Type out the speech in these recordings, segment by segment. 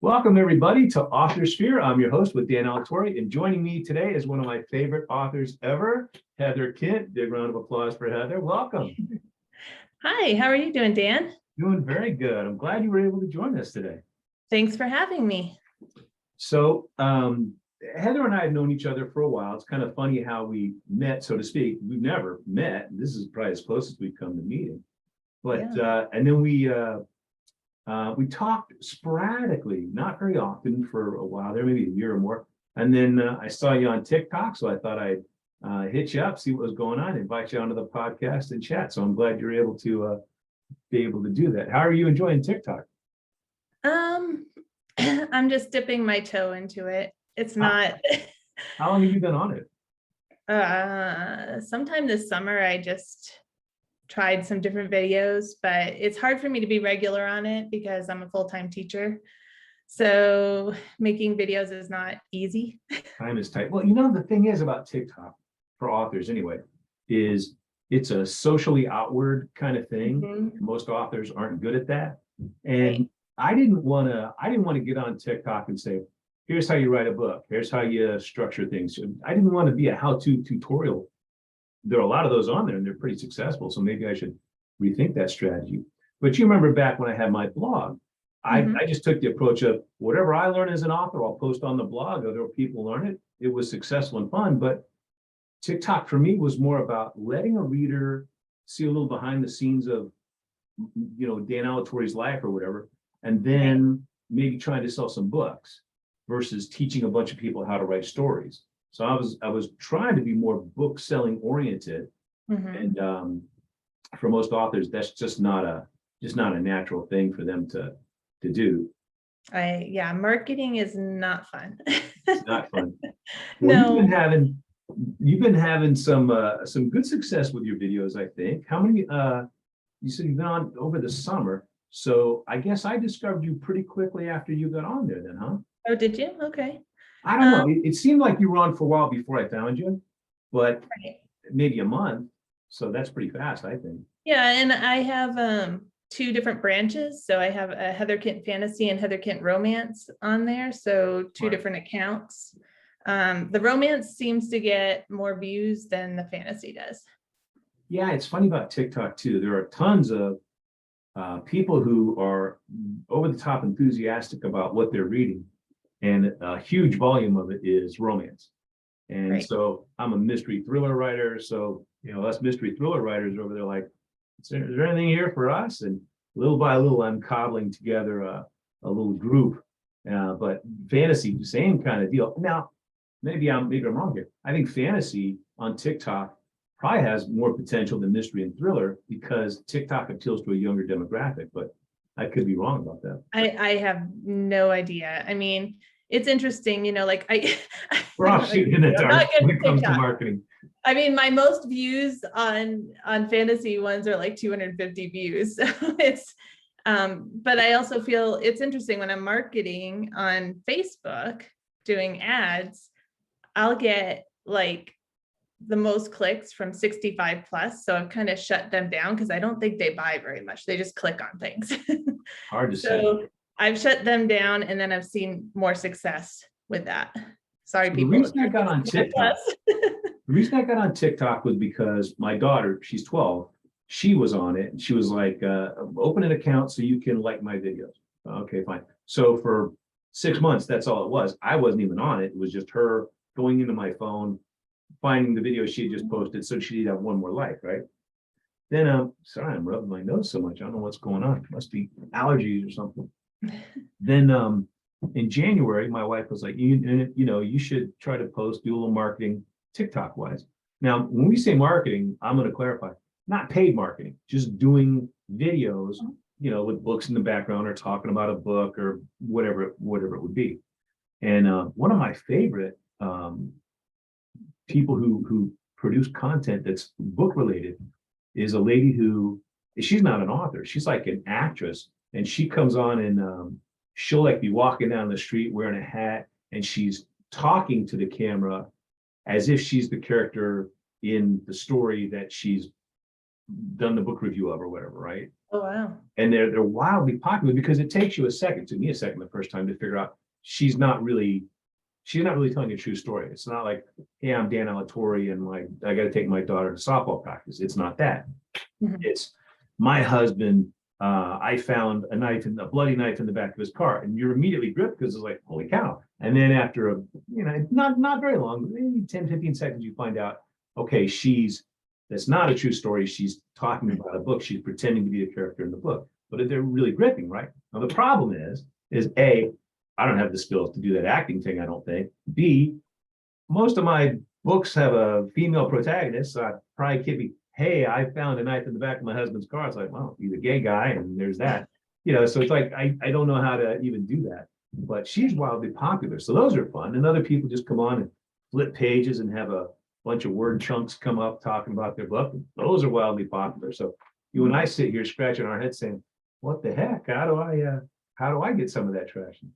Welcome, everybody, to Authorsphere. I'm your host with Dan Alatorre, and joining me today is one of my favorite authors ever, Heather Kindt. Big round of applause for Heather. Welcome. Hi, how are you doing, Dan? Doing very good. I'm glad you were able to join us today. Thanks for having me. So, Heather and I have known each other for a while. It's kind of funny how we met, so to speak. We've never met. This is probably as close as we've come to meeting. But and then we talked sporadically, not very often for a while there, maybe a year or more. And then I saw you on TikTok, so I thought I'd hit you up, see what was going on, invite you onto the podcast and chat. So I'm glad you're able to be able to do that. How are you enjoying TikTok? I'm just dipping my toe into it. It's not. How long have you been on it? Sometime this summer, I just tried some different videos, but it's hard for me to be regular on it because I'm a full-time teacher. So making videos is not easy. Time is tight. Well, you know, the thing is about TikTok, for authors anyway, is it's a socially outward kind of thing. Mm-hmm. Most authors aren't good at that. And I didn't want to get on TikTok and say, here's how you write a book. Here's how you structure things. I didn't want to be a how-to tutorial. There are a lot of those on there and they're pretty successful. So maybe I should rethink that strategy. But you remember back when I had my blog, I just took the approach of whatever I learn as an author, I'll post on the blog. Other people learn it. It was successful and fun. But TikTok for me was more about letting a reader see a little behind the scenes of, you know, Dan Alatorre's life or whatever, and then maybe trying to sell some books versus teaching a bunch of people how to write stories. So I was trying to be more book selling oriented, and for most authors, that's just not a natural thing for them to do. Marketing is not fun. It's not fun. Well, No, you've been having some good success with your videos, I think. How many? You said you've been on over the summer, so I guess I discovered you pretty quickly after you got on there, then, huh? Oh, did you? Okay. I don't know. It seemed like you were on for a while before I found you, but maybe a month. So that's pretty fast, I think. Yeah, and I have two different branches. So I have a Heather Kindt fantasy and Heather Kindt romance on there. So two different accounts. The romance seems to get more views than the fantasy does. Yeah, it's funny about TikTok too. There are tons of people who are over the top enthusiastic about what they're reading. And a huge volume of it is romance. And so I'm a mystery thriller writer. So, you know, us mystery thriller writers over there, like, is there anything here for us? And little by little, I'm cobbling together a little group. But fantasy, same kind of deal. Now, maybe I'm wrong here. I think fantasy on TikTok probably has more potential than mystery and thriller because TikTok appeals to a younger demographic, but I could be wrong about that. I have no idea. I mean, it's interesting, you know, like we're all shooting in the dark when it comes to marketing. I mean, my most views on fantasy ones are like 250 views. So it's but I also feel it's interesting when I'm marketing on Facebook doing ads, I'll get like the most clicks from 65 plus. So I've kind of shut them down because I don't think they buy very much. They just click on things. Hard to say. I've shut them down and then I've seen more success with that. Sorry, so people. The reason I got on TikTok was because my daughter, she's 12, she was on it and she was like, open an account so you can like my videos. Okay, fine. So for 6 months, that's all it was. I wasn't even on it. It was just her going into my phone, finding the video she had just posted so she'd have one more like, right? Then, sorry, I'm rubbing my nose so much. I don't know what's going on. It must be allergies or something. Then in January, my wife was like, you should try to post, do a little marketing TikTok wise. Now, when we say marketing, I'm going to clarify, not paid marketing, just doing videos, you know, with books in the background or talking about a book or whatever it would be. And one of my favorite people who produce content that's book related is a lady who, she's not an author, she's like an actress, and she comes on and she'll like be walking down the street wearing a hat and she's talking to the camera as if she's the character in the story that she's done the book review of or whatever, right? Oh, wow. And they're wildly popular because it takes you a second, to me a second the first time, to figure out she's not really telling a true story. It's not like, hey, I'm Dan Alatorre and I got to take my daughter to softball practice. It's not that. Mhm. It's my husband. I found a bloody knife in the back of his car, and you're immediately gripped because it's like, holy cow. And then after not very long, maybe 10, 15 seconds, you find out, okay, that's not a true story. She's talking about a book. She's pretending to be a character in the book, but they're really gripping, right? Now, the problem is A, I don't have the skills to do that acting thing, I don't think. B, most of my books have a female protagonist, so I probably can't be, hey, I found a knife in the back of my husband's car. It's like, well, he's a gay guy, and there's that. So it's like, I don't know how to even do that. But she's wildly popular. So those are fun. And other people just come on and flip pages and have a bunch of word chunks come up talking about their book. Those are wildly popular. So you and I sit here scratching our heads saying, what the heck? How do I get some of that traction?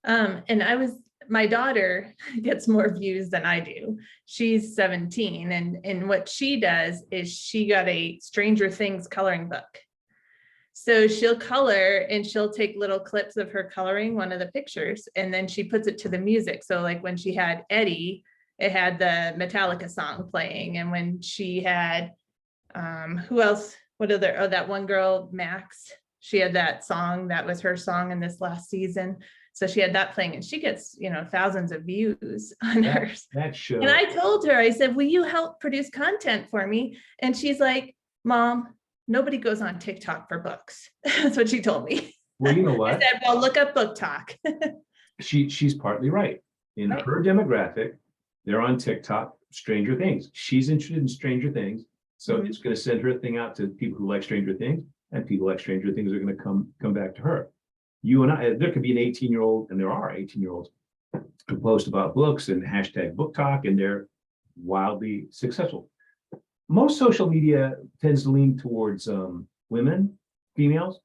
And my daughter gets more views than I do. She's 17, and what she does is she got a Stranger Things coloring book. So she'll color and she'll take little clips of her coloring one of the pictures, and then she puts it to the music. So like when she had Eddie, it had the Metallica song playing. And when she had, who else? That one girl, Max, she had that song, that was her song in this last season. So she had that playing, and she gets, thousands of views on hers. That show. And I told her, I said, will you help produce content for me? And she's like, Mom, nobody goes on TikTok for books. That's what she told me. Well, you know what? I said, well, look up Book Talk. She's partly right. In her demographic, they're on TikTok, Stranger Things. She's interested in Stranger Things. So it's going to send her thing out to people who like Stranger Things, and people like Stranger Things are going to come back to her. You and I, there could be an 18-year-old, and there are 18-year-olds who post about books and hashtag book talk, and they're wildly successful. Most social media tends to lean towards women, females,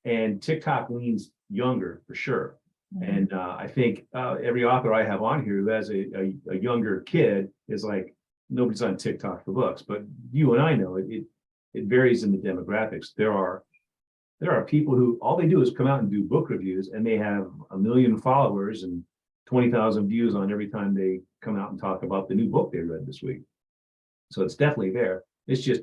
and TikTok leans younger for sure. And I think every author I have on here who has a younger kid is like, nobody's on TikTok for books. But you and I know it varies in the demographics. There are people who all they do is come out and do book reviews, and they have 1 million followers and 20,000 views on every time they come out and talk about the new book they read this week. So it's definitely there. It's just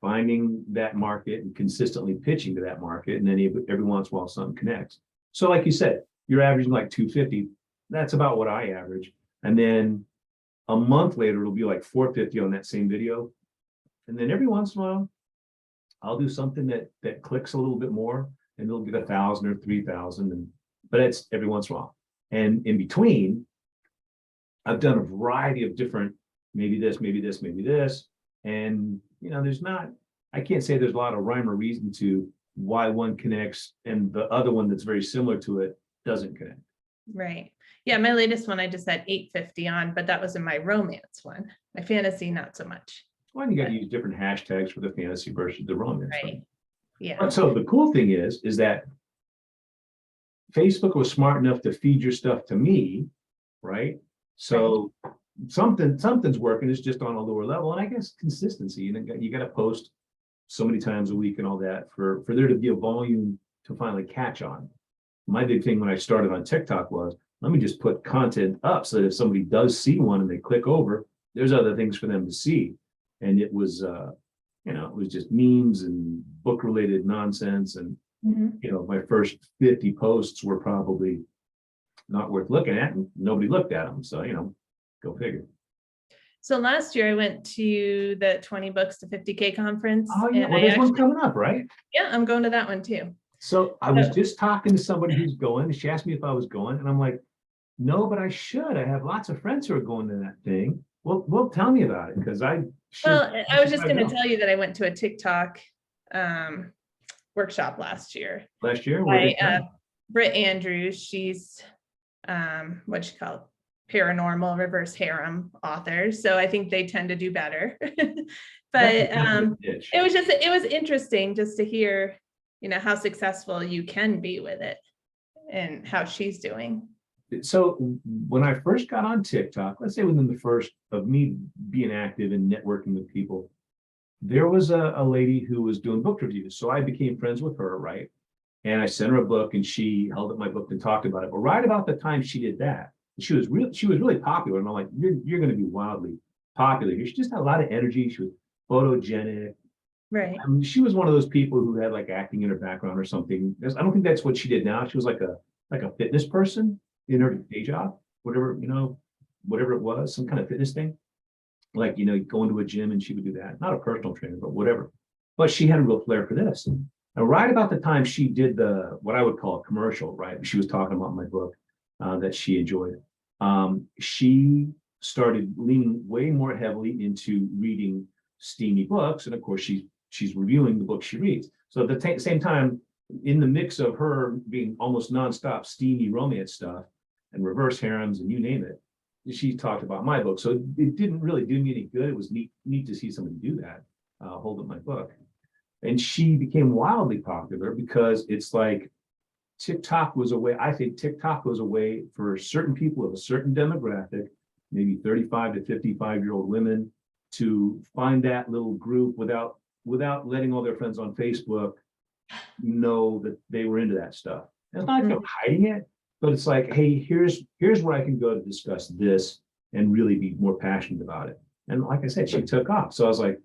finding that market and consistently pitching to that market, and then every once in a while something connects. So like you said, you're averaging like 250. That's about what I average. And then a month later, it'll be like 450 on that same video. And then every once in a while, I'll do something that clicks a little bit more, and it'll get 1,000 or 3,000. But it's every once in a while. And in between, I've done a variety of different, maybe this, maybe this, maybe this. And I can't say there's a lot of rhyme or reason to why one connects and the other one that's very similar to it doesn't connect. Right. Yeah, my latest one I just had 850 on, but that was in my romance one. My fantasy, not so much. Well, you got to use different hashtags for the fantasy versus the romance. Right. Yeah. But so the cool thing is that Facebook was smart enough to feed your stuff to me, right? So something's working. It's just on a lower level, and I guess consistency. You got to post so many times a week and all that for there to be a volume to finally catch on. My big thing when I started on TikTok was, let me just put content up so that if somebody does see one and they click over, there's other things for them to see. And it was, it was just memes and book related nonsense. And, my first 50 posts were probably not worth looking at, and nobody looked at them. So, go figure. So last year I went to the 20 books to 50K conference. Oh, yeah. Well, there's one coming up, right? Yeah, I'm going to that one too. So I was just talking to somebody who's going, and she asked me if I was going, and I'm like, no, but I should. I have lots of friends who are going to that thing. Well, tell me about it, because I was just going to tell you that I went to a TikTok workshop last year. Last year? By Britt Andrews. She's what you call paranormal reverse harem authors. So I think they tend to do better. But it was interesting just to hear, how successful you can be with it and how she's doing. So when I first got on TikTok, let's say within the first of me being active and networking with people, there was a lady who was doing book reviews. So I became friends with her, right? And I sent her a book and she held up my book and talked about it. But right about the time she did that, she was really popular. And I'm like, you're going to be wildly popular. She just had a lot of energy. She was photogenic. Right. I mean, she was one of those people who had like acting in her background or something. I don't think that's what she did now. She was like a fitness person in her day job, whatever, whatever it was, some kind of fitness thing. Like, going to a gym and she would do that. Not a personal trainer, but whatever. But she had a real flair for this. And right about the time she did what I would call a commercial, right? She was talking about my book that she enjoyed. She started leaning way more heavily into reading steamy books. And of course, she's reviewing the books she reads. So at the same time, in the mix of her being almost nonstop steamy romance stuff and reverse harems and you name it, she talked about my book. So it didn't really do me any good. It was neat to see somebody do that, hold up my book. And she became wildly popular because it's like TikTok was a way, I think TikTok was a way for certain people of a certain demographic, maybe 35 to 55-year-old women, to find that little group without letting all their friends on Facebook know that they were into that stuff. And it's not like they're hiding it, but it's like, hey, here's where I can go to discuss this and really be more passionate about it. And like I said, she took off. So I was like,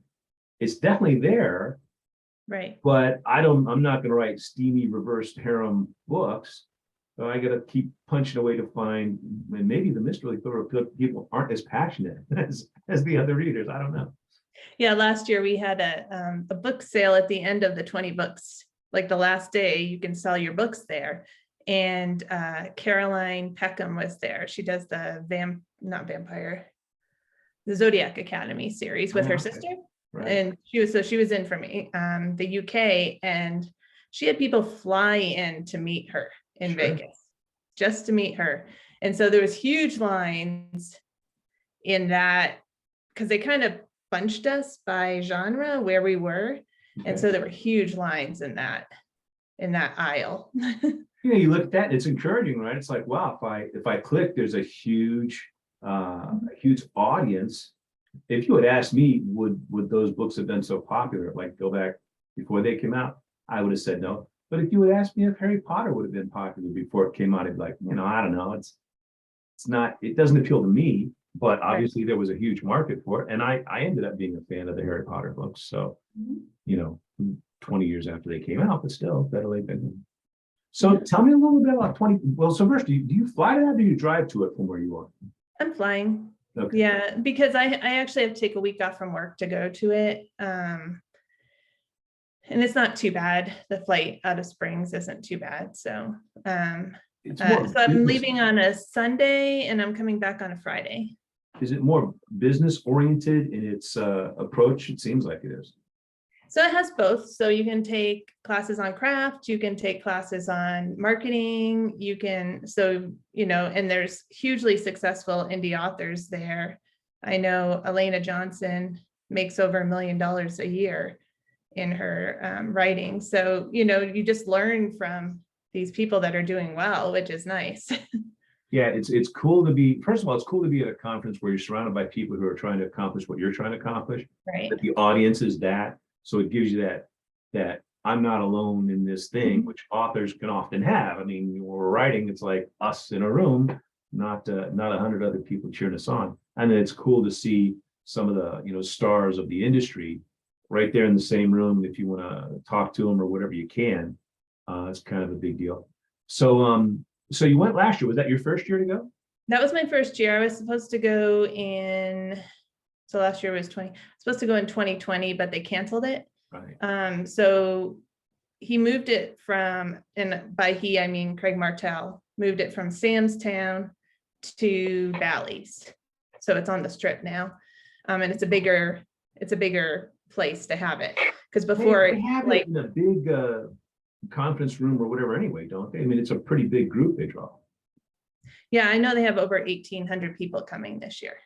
it's definitely there. Right. But I'm not going to write steamy reversed harem books. So I got to keep punching away to find, and maybe the mystery people aren't as passionate as the other readers. I don't know. Yeah, last year we had a book sale at the end of the 20 books, like the last day you can sell your books there. And Caroline Peckham was there. She does the the Zodiac Academy series with her sister. Right. And she was in from the UK, and she had people fly in to meet her in Vegas, just to meet her. And so there was huge lines in that, because they kind of bunched us by genre where we were. Okay. And so there were huge lines in that aisle. You look at that, it's encouraging, right? It's like, wow, if I click, there's a huge audience. If you had asked me, would those books have been so popular, like go back before they came out, I would have said no. But if you had asked me if Harry Potter would have been popular before it came out, I'd be like, I don't know. It's not, it doesn't appeal to me, but obviously there was a huge market for it. And I ended up being a fan of the Harry Potter books. So, 20 years after they came out, but still better late than never. So tell me a little bit about 20. Well, so first, do you fly to that or do you drive to it from where you are? I'm flying. Okay. Yeah, because I actually have to take a week off from work to go to it. And it's not too bad. The flight out of Springs isn't too bad. So, so I'm leaving on a Sunday and I'm coming back on a Friday. Is it more business oriented in its approach? It seems like it is. So it has both. So you can take classes on craft, you can take classes on marketing, and there's hugely successful indie authors there. I know Elena Johnson makes over $1 million a year in her writing. So, you just learn from these people that are doing well, which is nice. Yeah, it's cool to be, first of all, it's cool to be at a conference where you're surrounded by people who are trying to accomplish what you're trying to accomplish. Right. That the audience is that. So it gives you that I'm not alone in this thing, which authors can often have. I mean, when we're writing, it's like us in a room, not 100 other people cheering us on. And then it's cool to see some of the stars of the industry right there in the same room. If you want to talk to them or whatever you can, it's kind of a big deal. So so you went last year. Was that your first year to go? That was my first year. I was supposed to go so last year was supposed to go in 2020, but they canceled it. Right. So he moved it from, and by he, I mean Craig Martell, moved it from Samstown to Bally's. So it's on the Strip now. And it's a bigger place to have it. Because before they have it in a big conference room or whatever anyway, don't they? I mean, it's a pretty big group they draw. Yeah, I know they have over 1,800 people coming this year.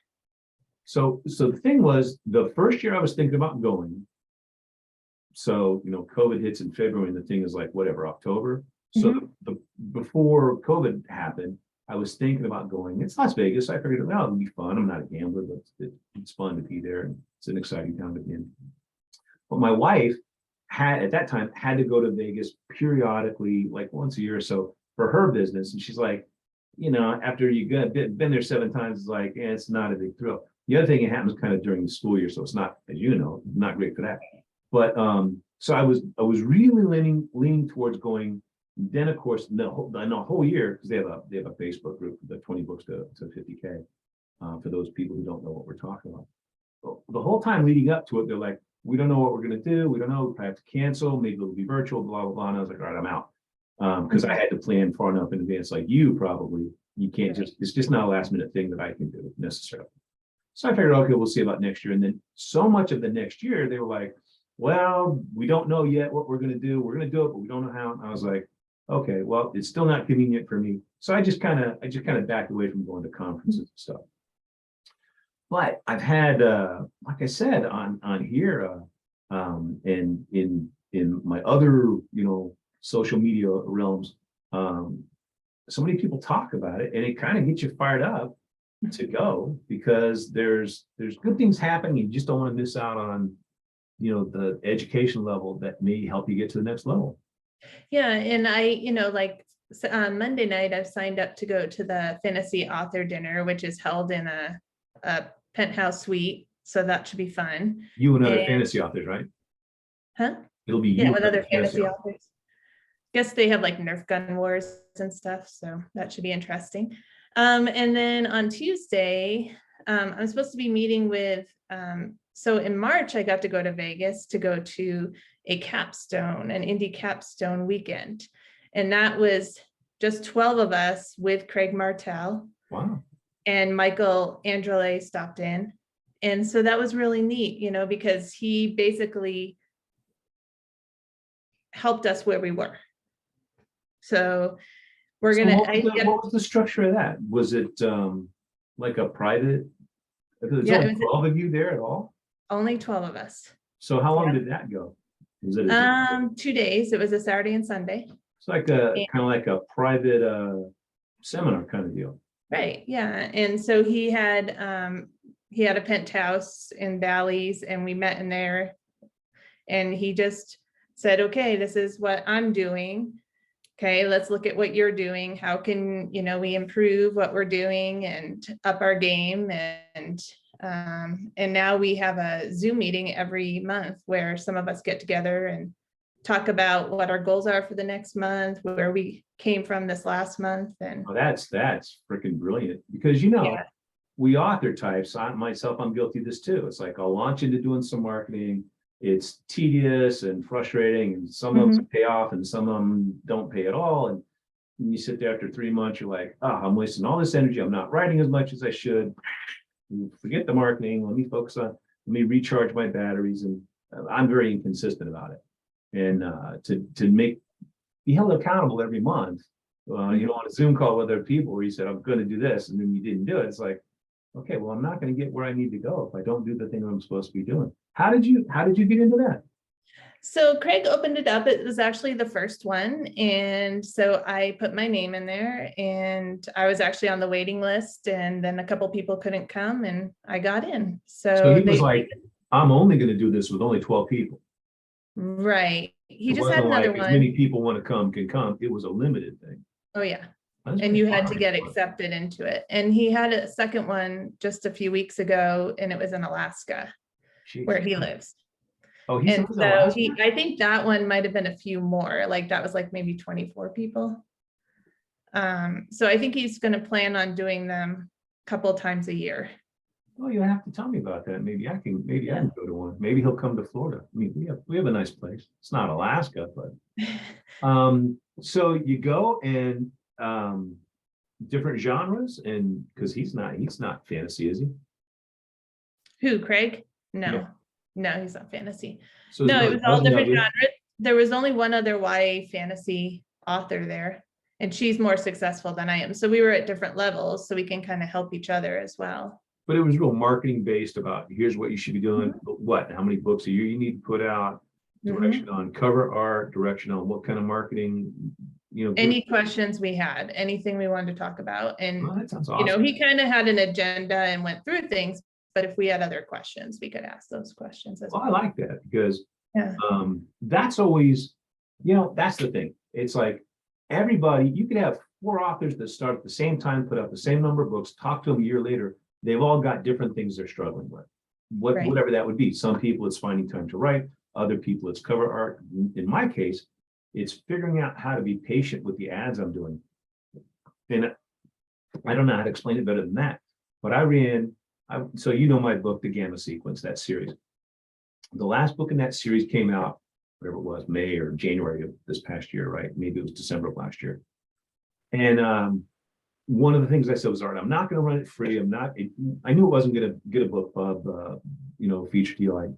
So the thing was, the first year I was thinking about going. So, COVID hits in February and the thing is like, whatever, October. So before COVID happened, I was thinking about going. It's Las Vegas. I figured, well, it'll be fun. I'm not a gambler, but it's fun to be there. And it's an exciting time to be in. But my wife at that time had to go to Vegas periodically, like once a year or so for her business. And she's like, after you been there 7 times, it's like, it's not a big thrill. The other thing, it happens kind of during the school year, so it's not, as not great for that. But so I was really leaning towards going. Then of course, the whole year, because they have a Facebook group, the 20 books to 50K, for those people who don't know what we're talking about. The whole time leading up to it, they're like, we don't know what we're going to do. We don't know. We have to cancel. Maybe it'll be virtual, blah, blah, blah. And I was like, all right, I'm out. Because I had to plan far enough in advance, like you probably. You can't it's just not a last minute thing that I can do necessarily. So I figured, okay, we'll see about next year. And then so much of the next year, they were like, well, we don't know yet what we're going to do. We're going to do it, but we don't know how. And I was like, okay, well, it's still not convenient for me. So I just kind of backed away from going to conferences and stuff. But I've had, like I said, on here, and in my other, social media realms, so many people talk about it, and it kind of gets you fired up to go, because there's good things happening. You just don't want to miss out on, the education level that may help you get to the next level. Yeah, and I, like on Monday night, I've signed up to go to the fantasy author dinner, which is held in a penthouse suite. So that should be fun. You and other fantasy authors, right? Huh? It'll be you with other fantasy authors. Guess they have like Nerf gun wars and stuff, so that should be interesting. And then on Tuesday, I'm supposed to be meeting with, so in March, I got to go to Vegas to go to an indie capstone weekend. And that was just 12 of us with Craig Martell. Wow. And Michael Andrele stopped in. And so that was really neat, because he basically helped us where we were. So we're going to. What was the structure of that? Was it like a private? Was yeah, there 12 of you there at all? Only 12 of us. So how long did that go? Was it 2 days? It was a Saturday and Sunday. It's like kind of like a private seminar kind of deal. Right. Yeah. And so he had a penthouse in Bally's, and we met in there, and he just said, okay, this is what I'm doing. Okay, let's look at what you're doing. How can, we improve what we're doing and up our game? And now we have a Zoom meeting every month where some of us get together and talk about what our goals are for the next month, where we came from this last month. And that's freaking brilliant, because we author types, myself, I'm guilty of this too. It's like I'll launch into doing some marketing. It's tedious and frustrating, and some of them pay off and some of them don't pay at all. And you sit there after 3 months, you're like, I'm wasting all this energy. I'm not writing as much as I should. Forget the marketing. Let me recharge my batteries. And I'm very inconsistent about it. And to be held accountable every month, on a Zoom call with other people where you said, I'm going to do this, and then you didn't do it. It's like, okay, well, I'm not going to get where I need to go if I don't do the thing I'm supposed to be doing. How did you get into that? So Craig opened it up. It was actually the first one. And so I put my name in there, and I was actually on the waiting list, and then a couple people couldn't come, and I got in. So he was like, I'm only going to do this with only 12 people. Right. He just had another one. As many people want to come can come. It was a limited thing. Oh yeah. And you had to get accepted into it. And he had a second one just a few weeks ago, and it was in Alaska. Jeez. Where he lives. Oh, and so I think that one might have been a few more, like that was like maybe 24 people. So I think he's going to plan on doing them a couple of times a year. Well, you have to tell me about that. Maybe I can go to one. Maybe he'll come to Florida. I mean, we have a nice place. It's not Alaska, but so you go and different genres, and because he's not fantasy, is he? Who, Craig? No, he's not fantasy. So no, it was all different genres. There was only one other YA fantasy author there, and she's more successful than I am. So we were at different levels, so we can kind of help each other as well. But it was real marketing based about here's what you should be doing, how many books a year you need to put out, direction on cover art, direction on what kind of marketing, any questions we had, anything we wanted to talk about. And that sounds awesome. He kind of had an agenda and went through things, but if we had other questions, we could ask those questions as well. I like that, because Yeah. That's always, that's the thing. It's like everybody, you could have 4 authors that start at the same time, put out the same number of books, talk to them a year later. They've all got different things they're struggling with. Right. Whatever that would be. Some people it's finding time to write, other people it's cover art. In my case, it's figuring out how to be patient with the ads I'm doing. And I don't know how to explain it better than that. But so my book, The Gamma Sequence, that series. The last book in that series came out, whatever it was, May or January of this past year, right? Maybe it was December of last year. And one of the things I said was, all right, I'm not going to run it free. I knew it wasn't going to get a book club, feature deal.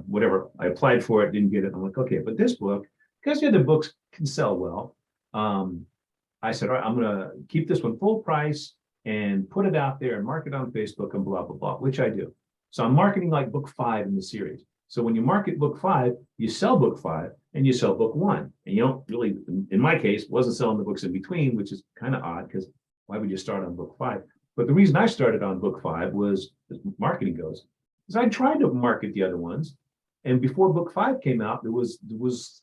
Whatever, I applied for it, didn't get it. I'm like, okay, but this book, because the other books can sell well, I said, all right, I'm going to keep this one full price and put it out there and market on Facebook and blah, blah, blah, which I do. So I'm marketing like book 5 in the series. So when you market book 5, you sell book 5 and you sell book 1. And you don't really, in my case, wasn't selling the books in between, which is kind of odd because why would you start on book 5? But the reason I started on book 5 was, as marketing goes, is I tried to market the other ones. And before book 5 came out, there was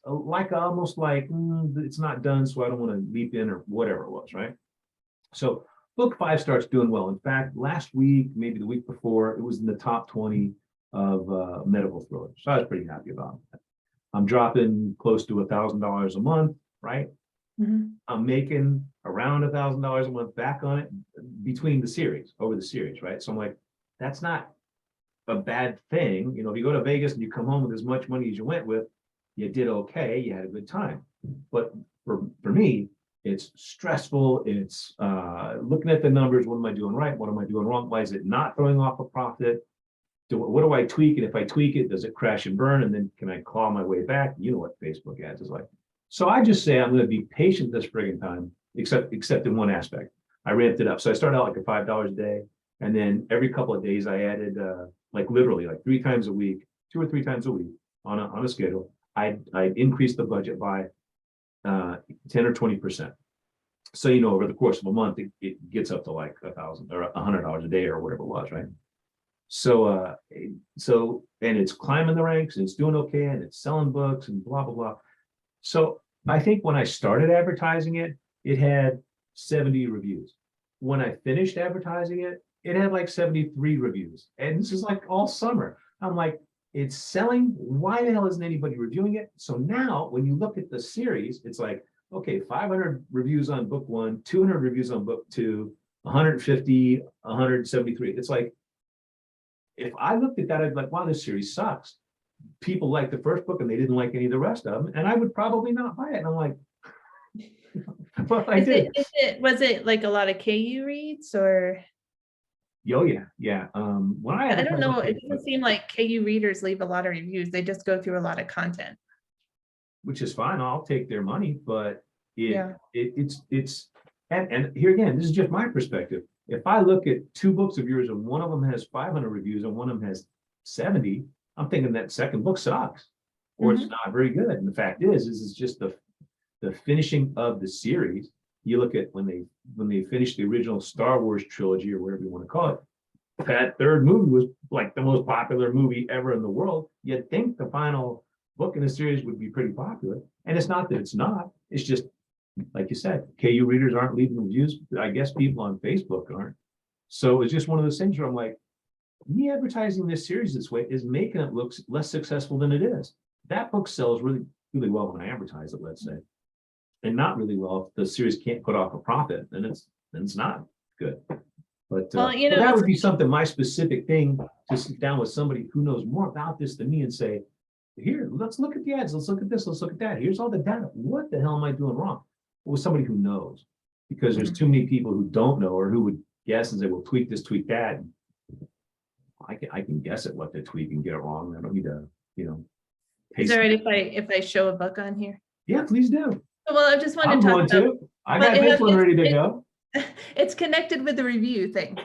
almost like it's not done, so I don't want to leap in or whatever it was, right? So book 5 starts doing well. In fact, last week, maybe the week before, it was in the top 20 of medical thrillers. So I was pretty happy about that. I'm dropping close to $1,000 a month, right? Mm-hmm. I'm making around $1,000 a month back on it over the series, right? So I'm like, that's not a bad thing. If you go to Vegas and you come home with as much money as you went with, you did okay, you had a good time. But for me, it's stressful. It's looking at the numbers. What am I doing right? What am I doing wrong? Why is it not throwing off a profit? What do I tweak? And if I tweak it, does it crash and burn? And then can I claw my way back? You know what Facebook ads is like. So I just say I'm going to be patient this friggin' time, except in one aspect. I ramped it up. So I started out like a $5 a day. And then every couple of days I added literally 3 times a week, 2 or 3 times a week on a schedule. I increased the budget by 10 or 20%. So, over the course of a month, it gets up to like $1,000 or $100 a day or whatever it was, right? So, and it's climbing the ranks and it's doing okay and it's selling books and blah, blah, blah. So I think when I started advertising it, it had 70 reviews. When I finished advertising it, it had like 73 reviews. And this is like all summer. I'm like, it's selling. Why the hell isn't anybody reviewing it? So now when you look at the series, it's like, okay, 500 reviews on book 1, 200 reviews on book 2, 150, 173. It's like, if I looked at that, I'd be like, wow, this series sucks. People liked the first book and they didn't like any of the rest of them. And I would probably not buy it. And I'm like, well, I did. Was it like a lot of KU reads or? Oh, yeah. I don't know. It doesn't seem like KU readers leave a lot of reviews. They just go through a lot of content. Which is fine. I'll take their money, but it's and here again, this is just my perspective. If I look at 2 books of yours and one of them has 500 reviews and one of them has 70, I'm thinking that second book sucks or it's not very good. And the fact is it's just the finishing of the series. You look at when they finished the original Star Wars trilogy or whatever you want to call it, that third movie was like the most popular movie ever in the world. You'd think the final book in the series would be pretty popular. And it's not that it's not, it's just, like you said, KU readers aren't leaving reviews. I guess people on Facebook aren't. So it's just one of those things where I'm like, me advertising this series this way is making it look less successful than it is. That book sells really, really well when I advertise it, let's say, and not really well if the series can't put off a profit, then it's not good. But that would be something, my specific thing, to sit down with somebody who knows more about this than me and say, here, let's look at the ads, let's look at this, let's look at that. Here's all the data. What the hell am I doing wrong? With somebody who knows, because there's too many people who don't know or who would guess and say, well, tweak this, tweak that. I can guess at what to tweak and get it wrong. I don't need to, Is it all right if I show a book on here? Yeah, please do. Well, I just wanted to talk about. I got this one ready to go. It's connected with the review thing.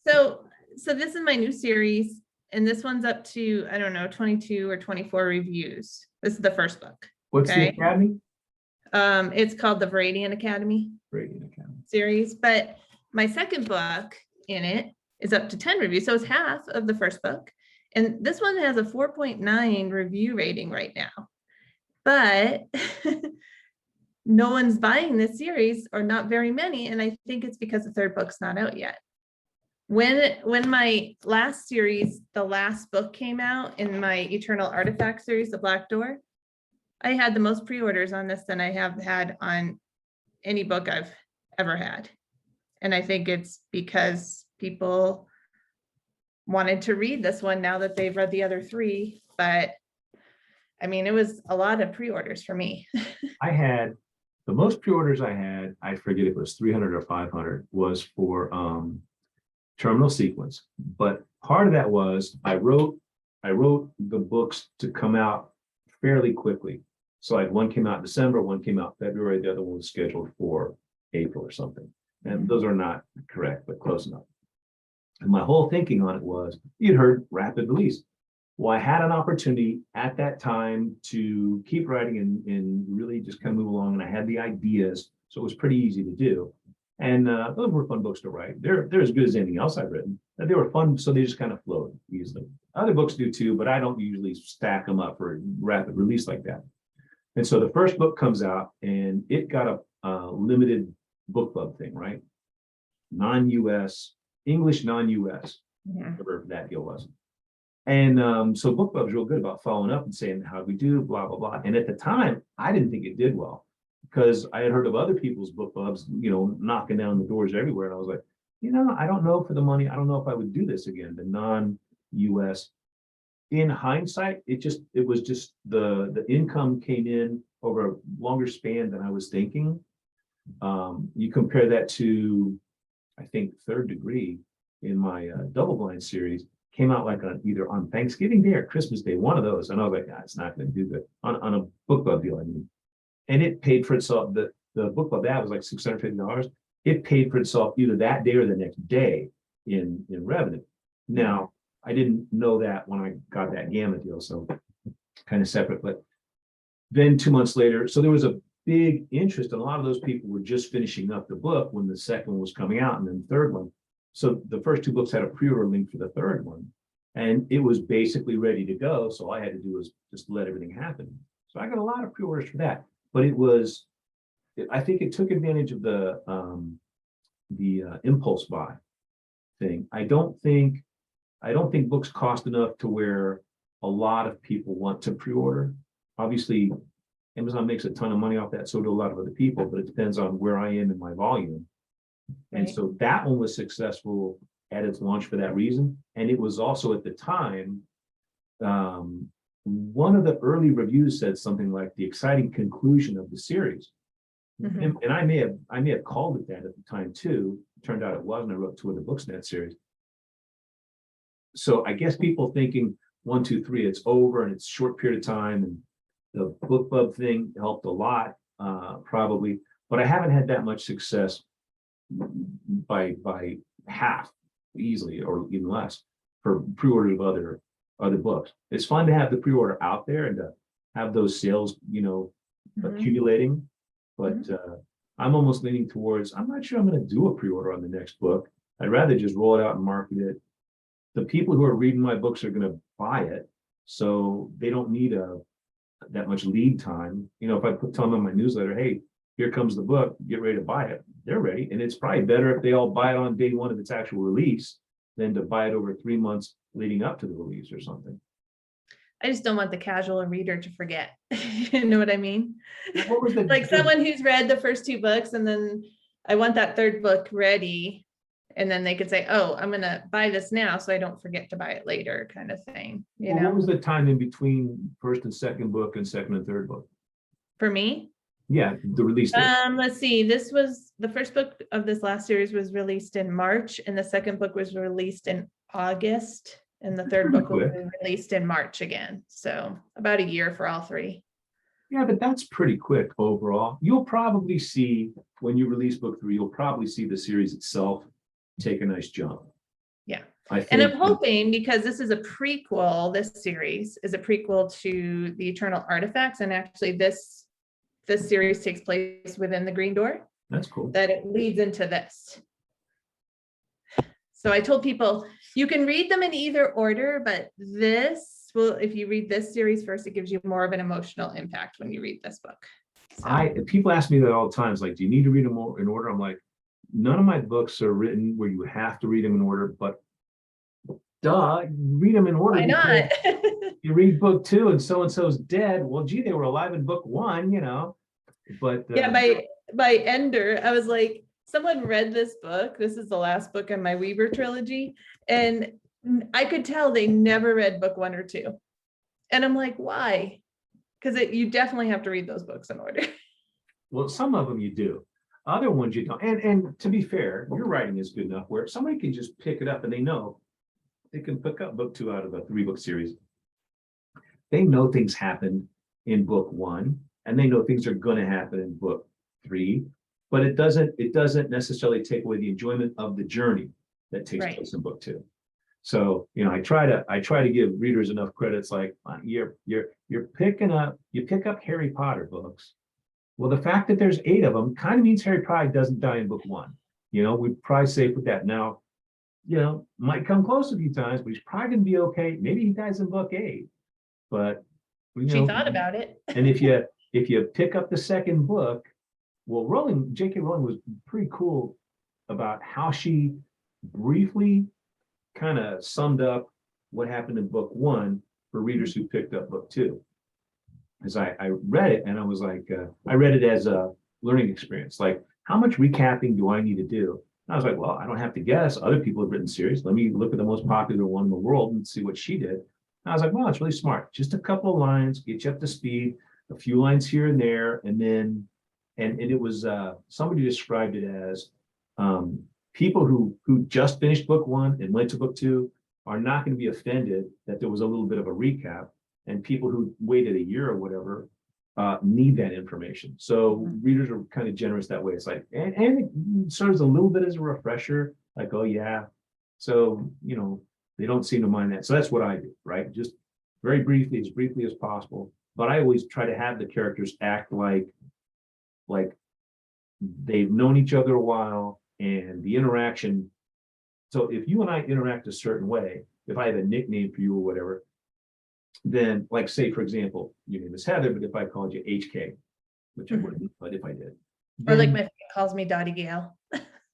So this is my new series, and this one's up to, I don't know, 22 or 24 reviews. This is the first book. What's the Academy? It's called the Viridian Academy series, but my second book in it is up to 10 reviews. So it's half of the first book. And this one has a 4.9 review rating right now. But no one's buying this series, or not very many. And I think it's because the third book's not out yet. When my last series, the last book came out in my Eternal Artifact series, The Black Door, I had the most pre-orders on this than I have had on any book I've ever had. And I think it's because people wanted to read this one now that they've read the other three. But I mean, it was a lot of pre-orders for me. I had the most pre-orders I had, I forget if it was 300 or 500, was for Terminal Sequence. But part of that was I wrote the books to come out fairly quickly. So like one came out in December, one came out February, the other one was scheduled for April or something. And those are not correct, but close enough. And my whole thinking on it was, you'd heard rapid release. Well, I had an opportunity at that time to keep writing and really just kind of move along. And I had the ideas, so it was pretty easy to do. And those were fun books to write. They're as good as anything else I've written. They were fun, so they just kind of flowed easily. Other books do too, but I don't usually stack them up for rapid release like that. And so the first book comes out, and it got a limited book club thing, right? Non-US, English non-US, whatever that deal was. And so book club's real good about following up and saying, how do we do, blah, blah, blah. And at the time, I didn't think it did well, because I had heard of other people's book clubs, knocking down the doors everywhere. And I was like, I don't know for the money. I don't know if I would do this again, the non-US. In hindsight, it was just the income came in over a longer span than I was thinking. You compare that to, I think, Third Degree in my double blind series, came out like either on Thanksgiving Day or Christmas Day, one of those. And I was like, it's not going to do good on a book club deal. I mean, and it paid for itself. The book club that was like $650. It paid for itself either that day or the next day in revenue. Now, I didn't know that when I got that Gamma deal, so kind of separate. But then 2 months later, so there was a big interest, and a lot of those people were just finishing up the book when the second one was coming out, and then the third one. So the first two books had a pre-order link for the third one, and it was basically ready to go. So all I had to do was just let everything happen. So I got a lot of pre-orders for that, but I think it took advantage of the impulse buy thing. I don't think books cost enough to where a lot of people want to pre-order. Obviously, Amazon makes a ton of money off that, so do a lot of other people, but it depends on where I am in my volume. And so that one was successful at its launch for that reason. And it was also at the time, one of the early reviews said something like the exciting conclusion of the series. And I may have called it that at the time too. It turned out it wasn't. I wrote 2 other books in that series. So I guess people thinking 1, 2, 3, it's over and it's a short period of time, and the book club thing helped a lot, probably. But I haven't had that much success by half easily, or even less, for pre-orders of other books. It's fun to have the pre-order out there and to have those sales, accumulating. But I'm almost leaning towards, I'm not sure I'm going to do a pre-order on the next book. I'd rather just roll it out and market it. The people who are reading my books are going to buy it, so they don't need that much lead time. If I tell them in my newsletter, hey, here comes the book, get ready to buy it, they're ready. And it's probably better if they all buy it on day one of its actual release than to buy it over 3 months leading up to the release or something. I just don't want the casual reader to forget. You know what I mean? What was like someone who's read the first 2 books, and then I want that third book ready, and then they could say, oh, I'm going to buy this now so I don't forget to buy it later, kind of thing. What was the time in between first and second book and second and third book? For me? Yeah, the release date. Let's see. This was the first book of this last series was released in March, and the second book was released in August, and the third book will be released in March again. So about a year for all 3. Yeah, but that's pretty quick overall. You'll probably see when you release book 3, you'll probably see the series itself take a nice jump. Yeah. I think, and I'm hoping, because this is a prequel, this series is a prequel to the Eternal Artifacts, and actually this series takes place within the Green Door. That's cool. That it leads into this. So I told people you can read them in either order, but this will, if you read this series first, it gives you more of an emotional impact when you read this book. So, People ask me that all the time. It's like, do you need to read them all in order? I'm like, none of my books are written where you have to read them in order, but duh, read them in order. why not? You read book 2 and so-and-so's dead. Well, gee, they were alive in book 1, you know, but Yeah, by Ender, I was like, someone read this book. This is the last book in my Weaver trilogy. And I could tell they never read book 1 or 2. And I'm like, why? Because you definitely have to read those books in order. well, some of them you do. Other ones you don't. And to be fair, your writing is good enough where somebody can just pick it up and they know they can pick up book 2 out of a 3-book series. They know things happened in book 1, and they know things are going to happen in book 3, but it doesn't necessarily take away the enjoyment of the journey that takes Right. place in book 2. So, you know, I try to give readers enough credits, like you pick up Harry Potter books. Well, the fact that there's 8 of them kind of means Harry probably doesn't die in book 1. You know, we're probably safe with that. Now, you know, might come close a few times, but he's probably gonna be okay. Maybe he dies in book 8, but you She know, thought about it. and if you pick up the second book, well, J.K. Rowling was pretty cool about how she briefly kind of summed up what happened in book 1 for readers who picked up book 2. Because I read it and I was like, I read it as a learning experience. Like, how much recapping do I need to do? And I was like, well, I don't have to guess. Other people have written series. Let me look at the most popular one in the world and see what she did. And I was like, well, it's really smart. Just a couple of lines, get you up to speed, a few lines here and there. And then, and it was, somebody described it as people who just finished book 1 and went to book 2 are not going to be offended that there was a little bit of a recap. And people who waited a year or whatever need that information. So readers are kind of generous that way. It's like, and it serves a little bit as a refresher, like, oh yeah. So, you know, they don't seem to mind that. So that's what I do, right? Just very briefly as possible. But I always try to have the characters act like they've known each other a while, and the interaction. So if you and I interact a certain way, if I have a nickname for you or whatever, then, like, say, for example, your name is Heather, but if I called you HK, which I wouldn't, but if I did. Or like my friend calls me Dottie Gale.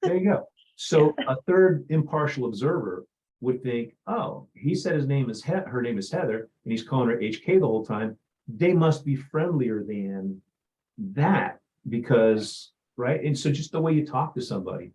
There you go. So a third impartial observer would think, oh, he said his name is her name is Heather, and he's calling her HK the whole time. They must be friendlier than that, because, right? And so just the way you talk to somebody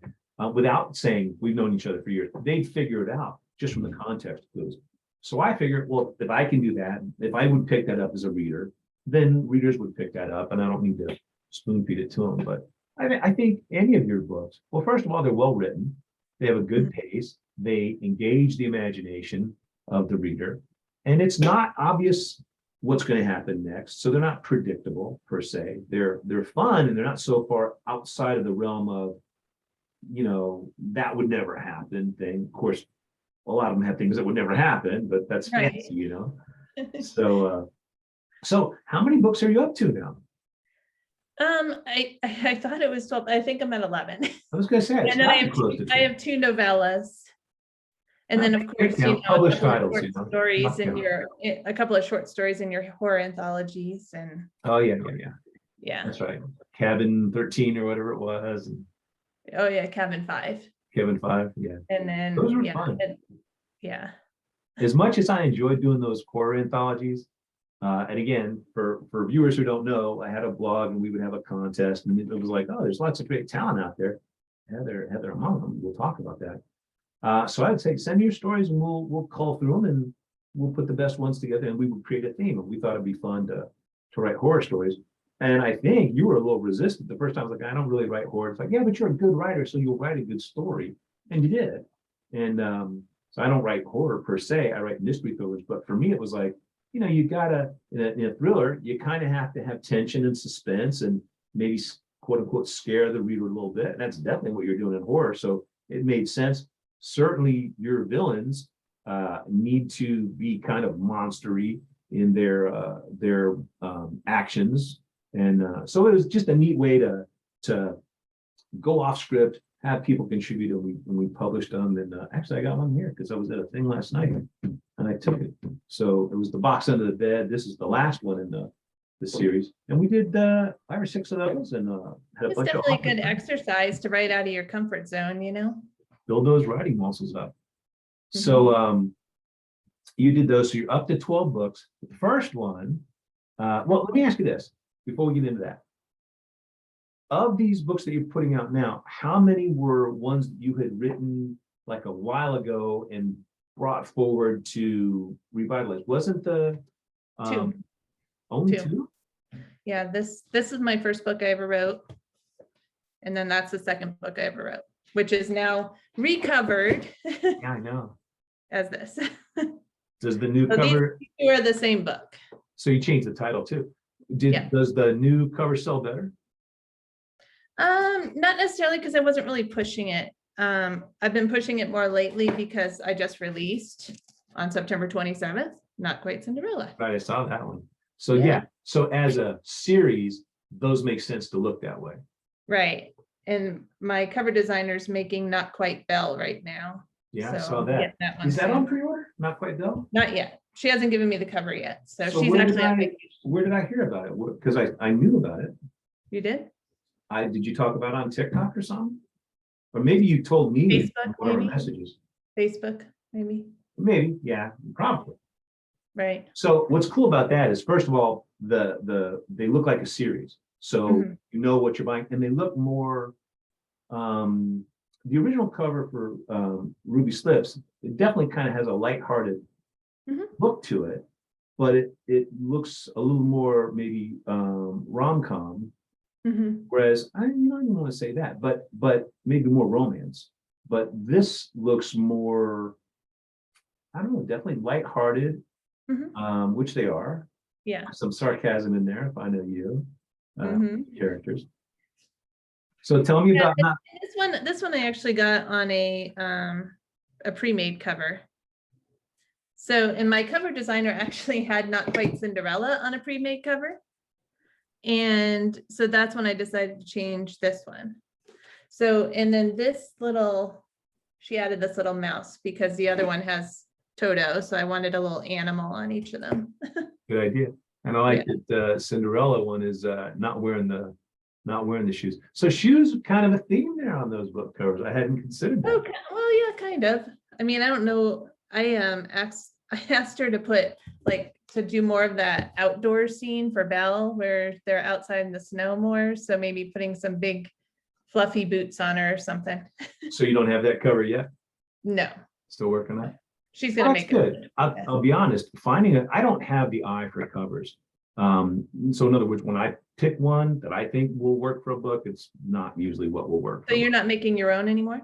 without saying we've known each other for years, they'd figure it out just from the context clues. So I figured, well, if I can do that, if I would pick that up as a reader, then readers would pick that up, and I don't need to spoon feed it to them. But I think any of your books, well, first of all, they're well written. They have a good pace. They engage the imagination of the reader, and it's not obvious what's going to happen next. So they're not predictable per se. They're fun, and they're not so far outside of the realm of, you know, that would never happen thing. Of course, a lot of them have things that would never happen, but that's fancy, you know. So how many books are you up to now? I thought it was 12. I think I'm at 11. I was gonna say, And then I have 2 novellas. And then, of course, you know, published titles, short stories in a couple of short stories in your horror anthologies. And oh yeah, that's right. Cabin 13 or whatever it was. And oh yeah, Cabin 5. Cabin 5, yeah. And then those were fun. As much as I enjoyed doing those horror anthologies, and again, for viewers who don't know, I had a blog and we would have a contest, and it was like, oh, there's lots of great talent out there. Heather among them. We'll talk about that. So I would say, send me your stories and we'll cull through them and we'll put the best ones together, and we would create a theme. And we thought it'd be fun to write horror stories. And I think you were a little resistant the first time. I was like, I don't really write horror. It's like, yeah, but you're a good writer, so you'll write a good story. And you did. And so I don't write horror per se. I write mystery thrillers. But for me, it was like, you know, you gotta, in a thriller, you kind of have to have tension and suspense and maybe quote unquote scare the reader a little bit. And that's definitely what you're doing in horror. So it made sense. Certainly your villains need to be kind of monstery in their actions. And so it was just a neat way to go off script, have people contribute when we published them. And actually, I got one here because I was at a thing last night and I took it. So it was the box under the bed. This is the last one in the series, and we did 5 or 6 of those, and had a It's bunch of definitely a good authors exercise to write out of your comfort zone, you know? build those writing muscles up. So you did those. So you're up to 12 books. The first one. Well, let me ask you this before we get into that. Of these books that you're putting out now, how many were ones that you had written like a while ago and brought forward to revitalize? Wasn't the Two. only Two. 2? Yeah, this is my first book I ever wrote. And then that's the second book I ever wrote, which is now recovered Yeah, I know. as this. Does the new So cover? these two are the same book. So you changed the title too. Yeah. Does the new cover sell better? Not necessarily because I wasn't really pushing it. I've been pushing it more lately because I just released on September 27th, Not Quite Cinderella. Right, I saw that one. So Yeah. yeah, so as a series, those make sense to look that way. Right. And my cover designer's making Not Quite Belle right now. Yeah, I So saw I'll that. get that one Is that soon. on pre-order? Not quite done? Not yet. She hasn't given me the cover yet. So So she's where did actually on vacation. where did I hear about it? Because I knew about it. You did? Did you talk about it on TikTok or something? Or maybe you told me in Facebook, one of our maybe? messages. Facebook, maybe. Maybe, yeah, probably. Right. So what's cool about that is, first of all, they look like a series. So Mhm. you know what you're buying, and they look more. The original cover for Ruby Slips, it definitely kind of has a lighthearted Mhm. look to it, but it looks a little more maybe rom-com. Mhm. Whereas I don't even want to say that, but maybe more romance. But this looks more, I don't know, definitely lighthearted, Mhm. which they are. Yeah. Some sarcasm in there, if I know you, Mhm. characters. So tell me Yeah, about not. this one I actually got on a pre-made cover. So, and my cover designer actually had Not Quite Cinderella on a pre-made cover. And so that's when I decided to change this one. So, and then she added this little mouse because the other one has Toto. So I wanted a little animal on each of them. Good idea. And I like that Cinderella one is not wearing the shoes. So shoes are kind of a theme there on those book covers. I hadn't considered that. Okay, well, yeah, kind of. I mean, I don't know. I asked her to put to do more of that outdoor scene for Belle where they're outside in the snow more. So maybe putting some big fluffy boots on her or something. So you don't have that cover yet? No. Still working on it? She's gonna That's make good. it. I'll be honest, finding it, I don't have the eye for covers. So in other words, when I pick one that I think will work for a book, it's not usually what will work. So you're not making your own anymore?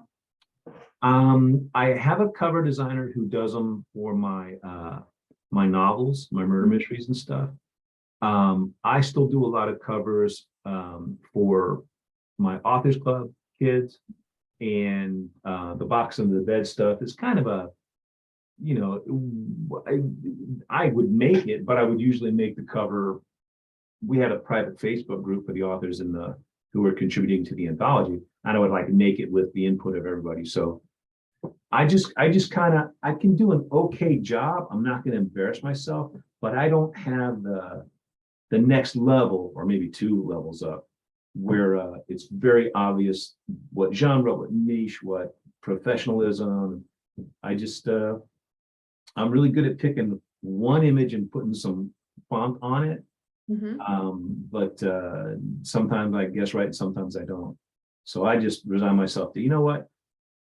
I have a cover designer who does them for my my novels, my murder mysteries and stuff. I still do a lot of covers for my Authors Club kids, and the box under the bed stuff is kind of a, I would make it, but I would usually make the cover. We had a private Facebook group for the authors who were contributing to the anthology, and I would make it with the input of everybody. So I just I can do an okay job. I'm not going to embarrass myself, but I don't have the next level, or maybe 2 levels up, where it's very obvious what genre, what niche, what professionalism. I'm really good at picking one image and putting some font on it. But sometimes I guess right, sometimes I don't. So I just resign myself to, you know what?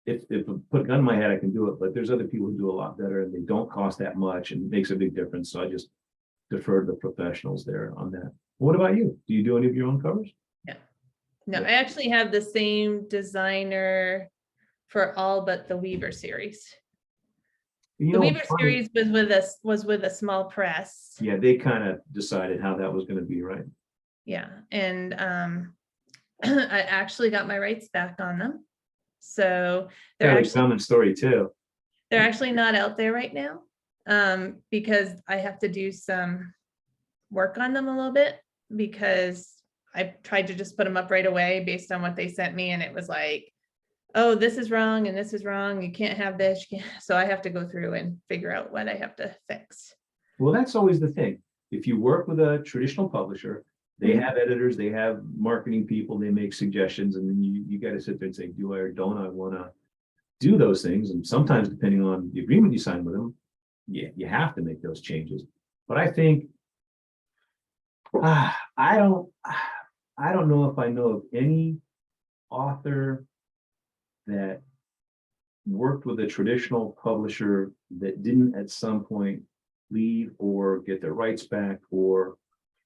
If I put a gun in my head, I can do it, but there's other people who do a lot better and they don't cost that much and it makes a big difference. So I just defer to the professionals there on that. What about you? Do you do any of your own covers? No, I actually have the same designer for all but the Weaver series. The Weaver series was with a small press. Yeah, they kind of decided how that was going to be, right? Yeah, and I actually got my rights back on them. So they're actually common story too. They're actually not out there right now because I have to do some work on them a little bit, because I tried to just put them up right away based on what they sent me, and it was like oh, this is wrong and this is wrong. You can't have this. You can't. So I have to go through and figure out what I have to fix. Well, that's always the thing. If you work with a traditional publisher, they Mhm. have editors, they have marketing people, they make suggestions, and then you got to sit there and say, do I or don't I want to do those things? And sometimes, depending on the agreement you sign with them, you have to make those changes. But I think I don't know if I know of any author that worked with a traditional publisher that didn't at some point leave or get their rights back, or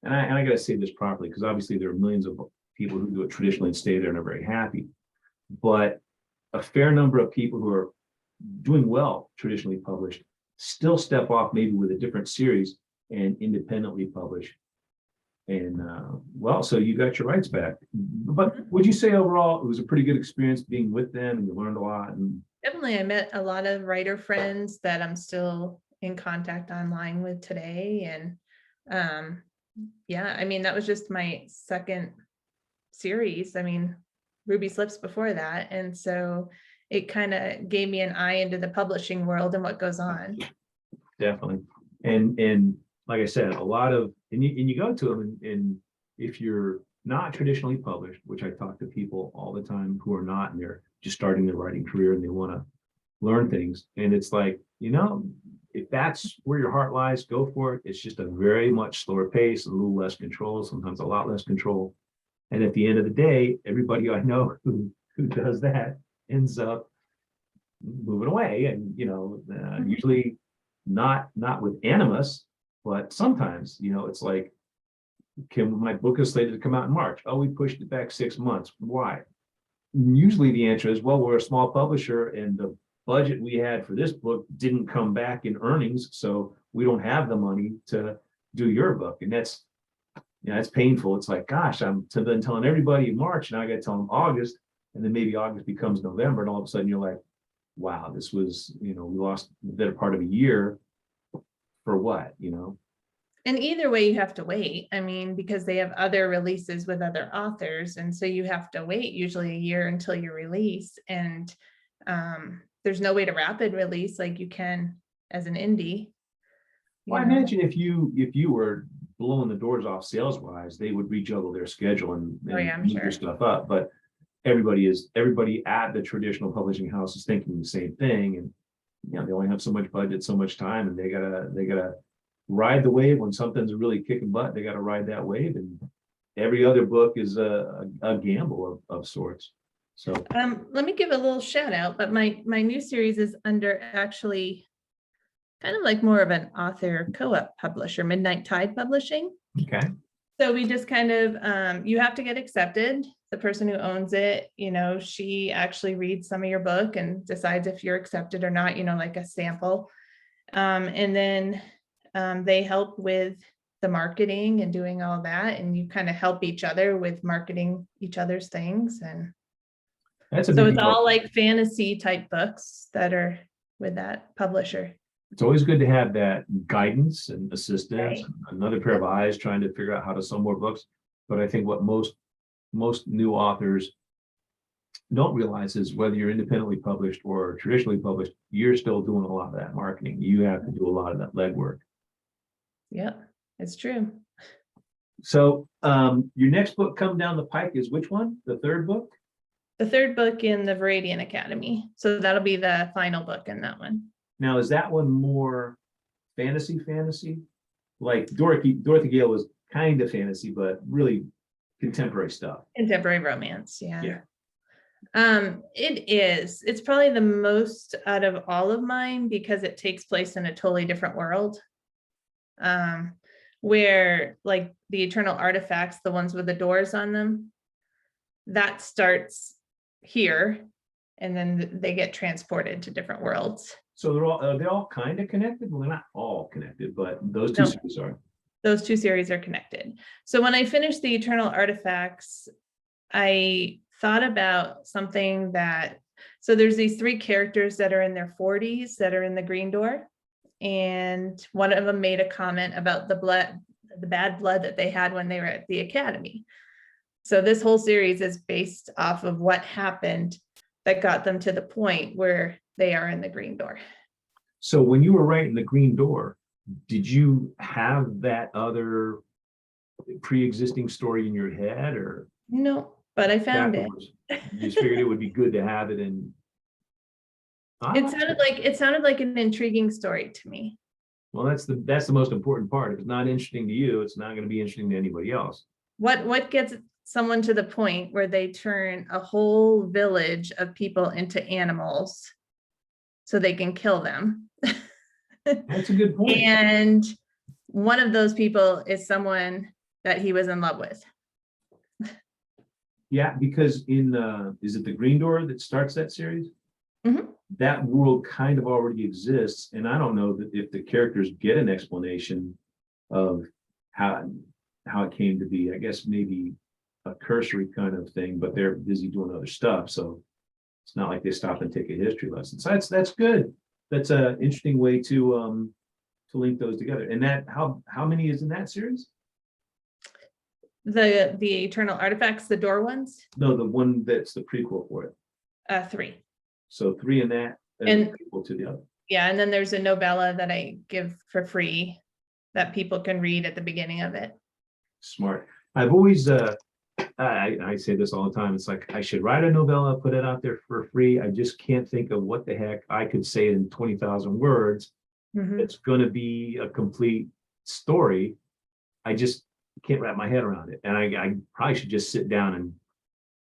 and I gotta say this properly, because obviously there are millions of people who do it traditionally and stay there and are very happy. But a fair number of people who are doing well traditionally published still step off maybe with a different series and independently publish. And well, so you got your rights back. But would you say overall it was a pretty good experience being with them and you learned a lot? And Definitely, I met a lot of writer friends that I'm still in contact online with today. And yeah, I mean, that was just my second series. I mean, Ruby Slips before that. And so it kind of gave me an eye into the publishing world and what goes on. definitely. And like I said, a lot of and you go to them and if you're not traditionally published, which I talk to people all the time who are not, and they're just starting their writing career and they want to learn things. And it's like, if that's where your heart lies, go for it. It's just a very much slower pace, a little less control, sometimes a lot less control. And at the end of the day, everybody I know who does that ends up moving away. And usually not with animus, but sometimes it's like, my book is slated to come out in March. Oh, we pushed it back 6 months. Why? Usually the answer is, well, we're a small publisher and the budget we had for this book didn't come back in earnings, so we don't have the money to do your book. And that's it's painful. It's like, gosh, I'm then telling everybody in March, and I got to tell them August, and then maybe August becomes November, and all of a sudden you're like, wow, this was, we lost the better part of a year for what, And either way, you have to wait. I mean, because they have other releases with other authors. And so you have to wait usually a year until you release. And there's no way to rapid release like you can as an indie. Well, I imagine if you were blowing the doors off sales wise, they would rejuggle their schedule and Oh, yeah, I'm move sure. your stuff up. But everybody at the traditional publishing house is thinking the same thing. And they only have so much budget, so much time, and they gotta ride the wave. When something's really kicking butt, they gotta ride that wave. And every other book is a gamble of sorts. So Let me give a little shout out, but my new series is under actually kind of like more of an author co-op publisher, Midnight Tide Publishing. okay. So we just kind of, you have to get accepted. The person who owns it, she actually reads some of your book and decides if you're accepted or not, like a sample. And then they help with the marketing and doing all that. And you kind of help each other with marketing each other's things. And That's a so big it's deal. all like fantasy type books that are with that publisher. It's always good to have that guidance and assistance, Right. another pair of eyes trying to figure out how to sell more books. But I think what most new authors don't realize is whether you're independently published or traditionally published, you're still doing a lot of that marketing. You have to do a lot of that legwork. Yeah, it's true. So your next book coming down the pike is which one? The third book? The third book in the Viridian Academy. So that'll be the final book in that one. Now, is that one more fantasy? Like Dorothy Gale was kind of fantasy, but really contemporary stuff. Contemporary romance, yeah. Yeah. It is. It's probably the most out of all of mine because it takes place in a totally different world. Where like the eternal artifacts, the ones with the doors on them, that starts here, and then they get transported to different worlds. So they're all kind of connected. Well, they're not all connected, but those two series are. Those two series are connected. So when I finished the Eternal Artifacts, I thought about something so there's these three characters that are in their 40s that are in the Green Door. And one of them made a comment about the bad blood that they had when they were at the academy. So this whole series is based off of what happened that got them to the point where they are in the green door. So when you were writing The Green Door, did you have that other pre-existing story in your head, or No, but I found it. afterwards you just figured it would be good to have it in? It sounded like an intriguing story to me. Well, that's the most important part. If it's not interesting to you, it's not going to be interesting to anybody else. What gets someone to the point where they turn a whole village of people into animals so they can kill them? That's a good point. And one of those people is someone that he was in love with. Yeah, because is it The Green Door that starts that series? Mhm. That world kind of already exists, and I don't know that if the characters get an explanation of how it came to be. I guess maybe a cursory kind of thing, but they're busy doing other stuff, so it's not like they stop and take a history lesson. So that's good. That's an interesting way to link those together. And that how many is in that series? The Eternal Artifacts, the door ones, No, the one that's the prequel for it. 3. So 3 in that, And- equal to the other. Yeah, and then there's a novella that I give for free that people can read at the beginning of it. Smart. I've always I say this all the time. It's like I should write a novella, put it out there for free. I just can't think of what the heck I could say in 20,000 words. Mhm. It's going to be a complete story. I just can't wrap my head around it. And I probably should just sit down and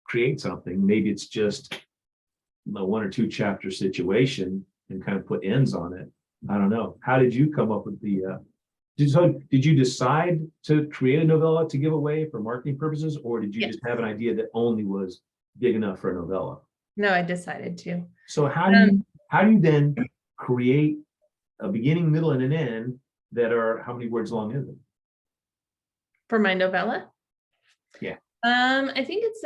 create something. Maybe it's just a 1 or 2 chapter situation and kind of put ends on it. I don't know. How did you come up with the did you decide to create a novella to give away for marketing purposes, or did you Yes. just have an idea that only was big enough for a novella? No, I decided to. So how do you then create a beginning, middle, and an end that are, how many words long is it? For my novella? Yeah. I think it's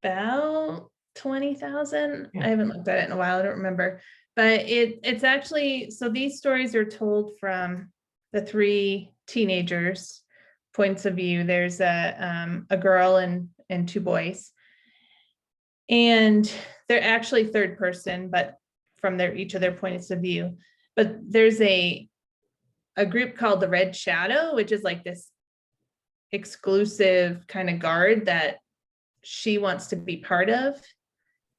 about 20,000. Yeah. I haven't looked at it in a while. I don't remember. But it's actually, so these stories are told from the 3 teenagers' points of view. There's a girl and 2 boys. And they're actually third person, but from each of their points of view. But there's a group called the Red Shadow, which is like this exclusive kind of guard that she wants to be part of.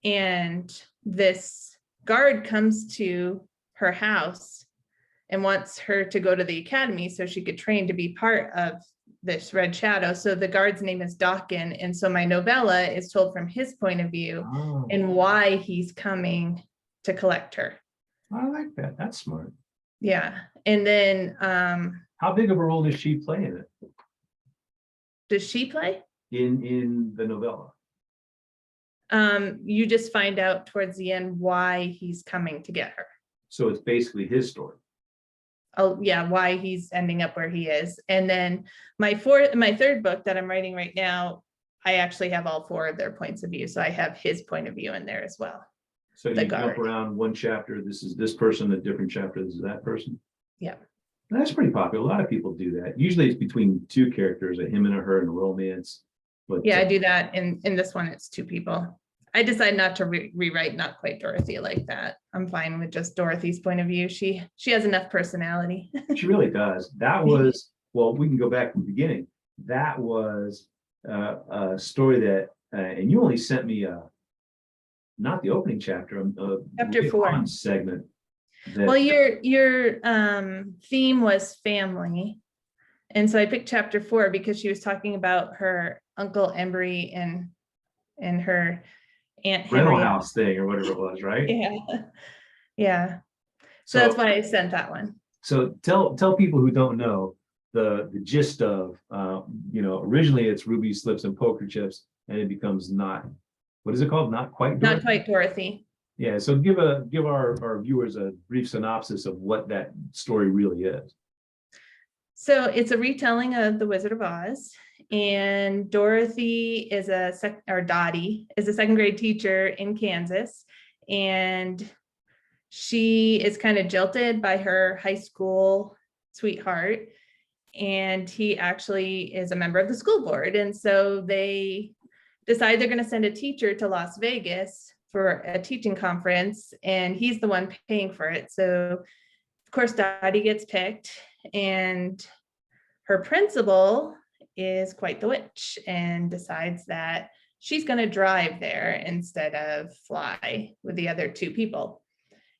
And this guard comes to her house and wants her to go to the academy so she could train to be part of this Red Shadow. So the guard's name is Dawkin. And so my novella is told from his point of view and why he's coming to collect her. I like that. That's smart. Yeah. And then how big of a role does she play in it? Does she play? In the novella? You just find out towards the end why he's coming to get her. So it's basically his story. Oh yeah, why he's ending up where he is. And then my 3rd book that I'm writing right now, I actually have all 4 of their points of view. So I have his point of view in there as well. So you jump around one chapter, this is this person, a different chapter, this is that person. Yeah. That's pretty popular. A lot of people do that. Usually it's between 2 characters, a him and a her, and a romance. But yeah, I do that. In this one, it's 2 people. I decided not to rewrite Not Quite Dorothy like that. I'm fine with just Dorothy's point of view. She has enough personality. She really does. That was, well, we can go back from the beginning. That was a story that, and you only sent me not the opening chapter, Chapter 4 segment. Well, your theme was family. And so I picked chapter 4 because she was talking about her Uncle Embry and her Aunt rental Henrietta. house thing or whatever it was, right? Yeah. Yeah. So that's why I sent that one. So tell people who don't know the gist of originally it's Ruby Slips and Poker Chips, and it becomes what is it called? Not Quite Dorothy? Not Quite Dorothy. Yeah, so give our viewers a brief synopsis of what that story really is. So it's a retelling of The Wizard of Oz, and Dorothy is Dottie is a 2nd grade teacher in Kansas, and she is kind of jilted by her high school sweetheart, and he actually is a member of the school board. And so they decide they're going to send a teacher to Las Vegas for a teaching conference, and he's the one paying for it. So of course Dottie gets picked, and her principal is quite the witch and decides that she's going to drive there instead of fly with the other two people.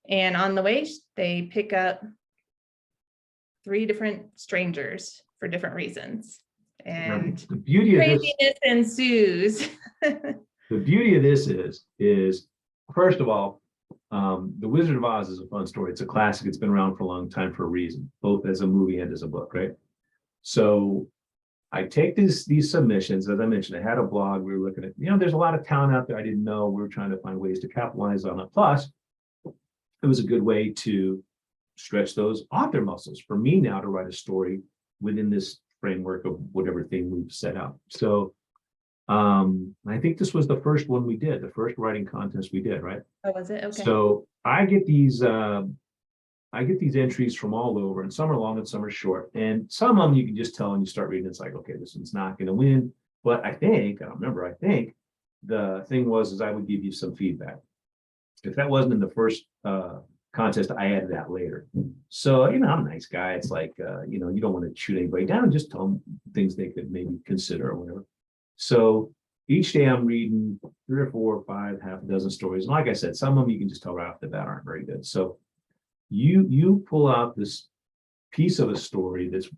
And on the way, they pick up 3 different strangers for different reasons. And the beauty of this, craziness ensues. the beauty of this is first of all, The Wizard of Oz is a fun story. It's a classic. It's been around for a long time for a reason, both as a movie and as a book, right? So I take these submissions, as I mentioned, I had a blog, we were looking at, there's a lot of talent out there I didn't know. We were trying to find ways to capitalize on it. Plus, it was a good way to stretch those author muscles for me now to write a story within this framework of whatever thing we've set out. So I think this was the first one we did, the first writing contest we did, right? Oh, was it? Okay. So I get these entries from all over, and some are long and some are short. And some of them you can just tell when you start reading, it's like, okay, this one's not going to win. But I think the thing was I would give you some feedback. If that wasn't in the first contest, I added that later. So, I'm a nice guy. It's like, you don't want to shoot anybody down, just tell them things they could maybe consider or whatever. So each day I'm reading 3 or 4 or 5, half a dozen stories. And like I said, some of them you can just tell right off the bat aren't very good. So you pull out this piece of a story that's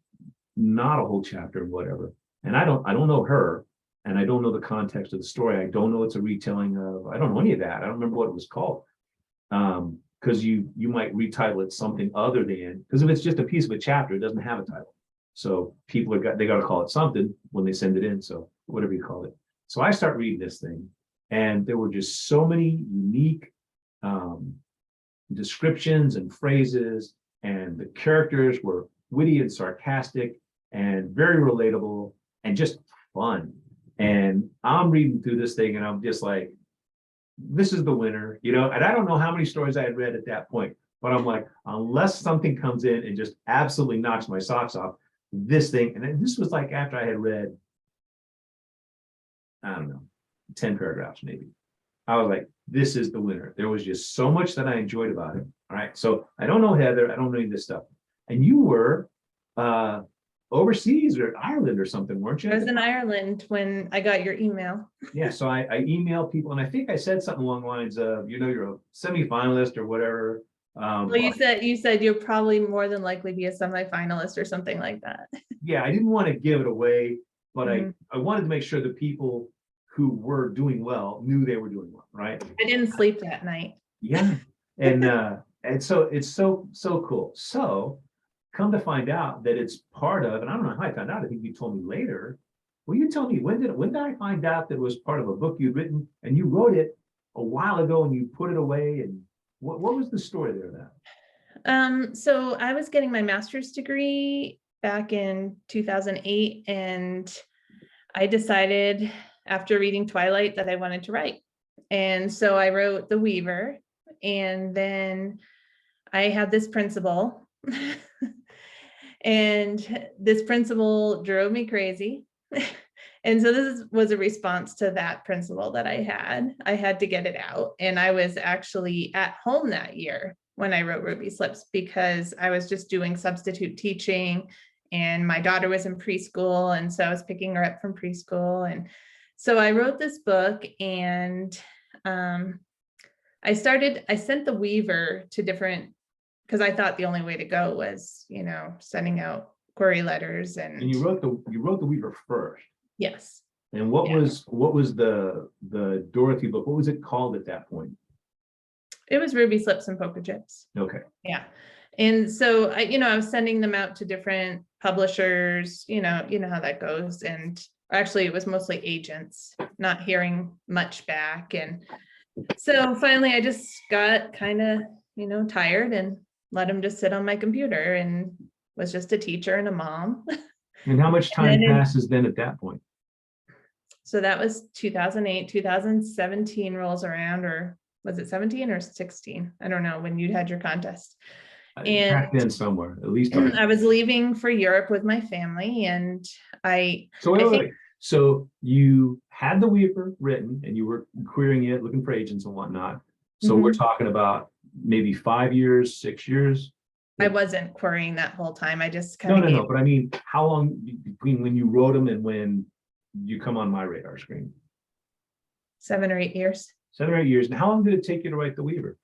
not a whole chapter or whatever. And I don't know her, and I don't know the context of the story. I don't know it's a retelling of, I don't know any of that. I don't remember what it was called. Because you might retitle it something other than, because if it's just a piece of a chapter, it doesn't have a title. So people they got to call it something when they send it in. So whatever you call it. So I start reading this thing, and there were just so many unique descriptions and phrases, and the characters were witty and sarcastic and very relatable and just fun. And I'm reading through this thing and I'm just like, this is the winner, and I don't know how many stories I had read at that point, but I'm like, unless something comes in and just absolutely knocks my socks off, this thing. And then this was like after I had read, I don't know, 10 paragraphs maybe. I was like, this is the winner. There was just so much that I enjoyed about it. All right. So I don't know Heather. I don't know any of this stuff. And you were overseas or Ireland or something, weren't you? I was in Ireland when I got your email. Yeah. So I emailed people, and I think I said something along the lines of, you're a semifinalist or whatever. Well, you said you'll probably more than likely be a semifinalist or something like that. Yeah. I didn't want to give it away, but Mm-hmm. I wanted to make sure the people who were doing well knew they were doing well, right? I didn't sleep that night. Yeah. And so it's so cool. So come to find out that it's part of, and I don't know how I found out, I think you told me later. Well, you tell me, when did I find out that it was part of a book you'd written, and you wrote it a while ago and you put it away, and what was the story there of that? So I was getting my master's degree back in 2008, and I decided after reading Twilight that I wanted to write. And so I wrote The Weaver, and then I had this principal and this principal drove me crazy. And so this was a response to that principal that I had to get it out. And I was actually at home that year when I wrote Ruby Slips, because I was just doing substitute teaching and my daughter was in preschool. And so I was picking her up from preschool. And so I wrote this book, and I sent The Weaver to different, because I thought the only way to go was, sending out query letters. And you wrote the Weaver first. Yes. And what was the Dorothy book? What was it called at that point? It was Ruby Slips and Polka Chips. Okay. Yeah. And so I was sending them out to different publishers, you know how that goes. And actually it was mostly agents, not hearing much back. And so finally I just got kind of, tired and let them just sit on my computer, and was just a teacher and a mom. And how much time passes then at that point? So that was 2008, 2017 rolls around, or was it 17 or 16? I don't know, when you had your contest. And back then somewhere, at least. I was leaving for Europe with my family, and So wait. So you had the Weaver written and you were querying it, looking for agents and whatnot. So we're talking about maybe 5 years, 6 years. I wasn't querying that whole time. I just No, kind of no, gave no. But I mean, how long between when you wrote them and when you come on my radar screen? 7 or 8 years. 7 or 8 years. And how long did it take you to write the Weaver?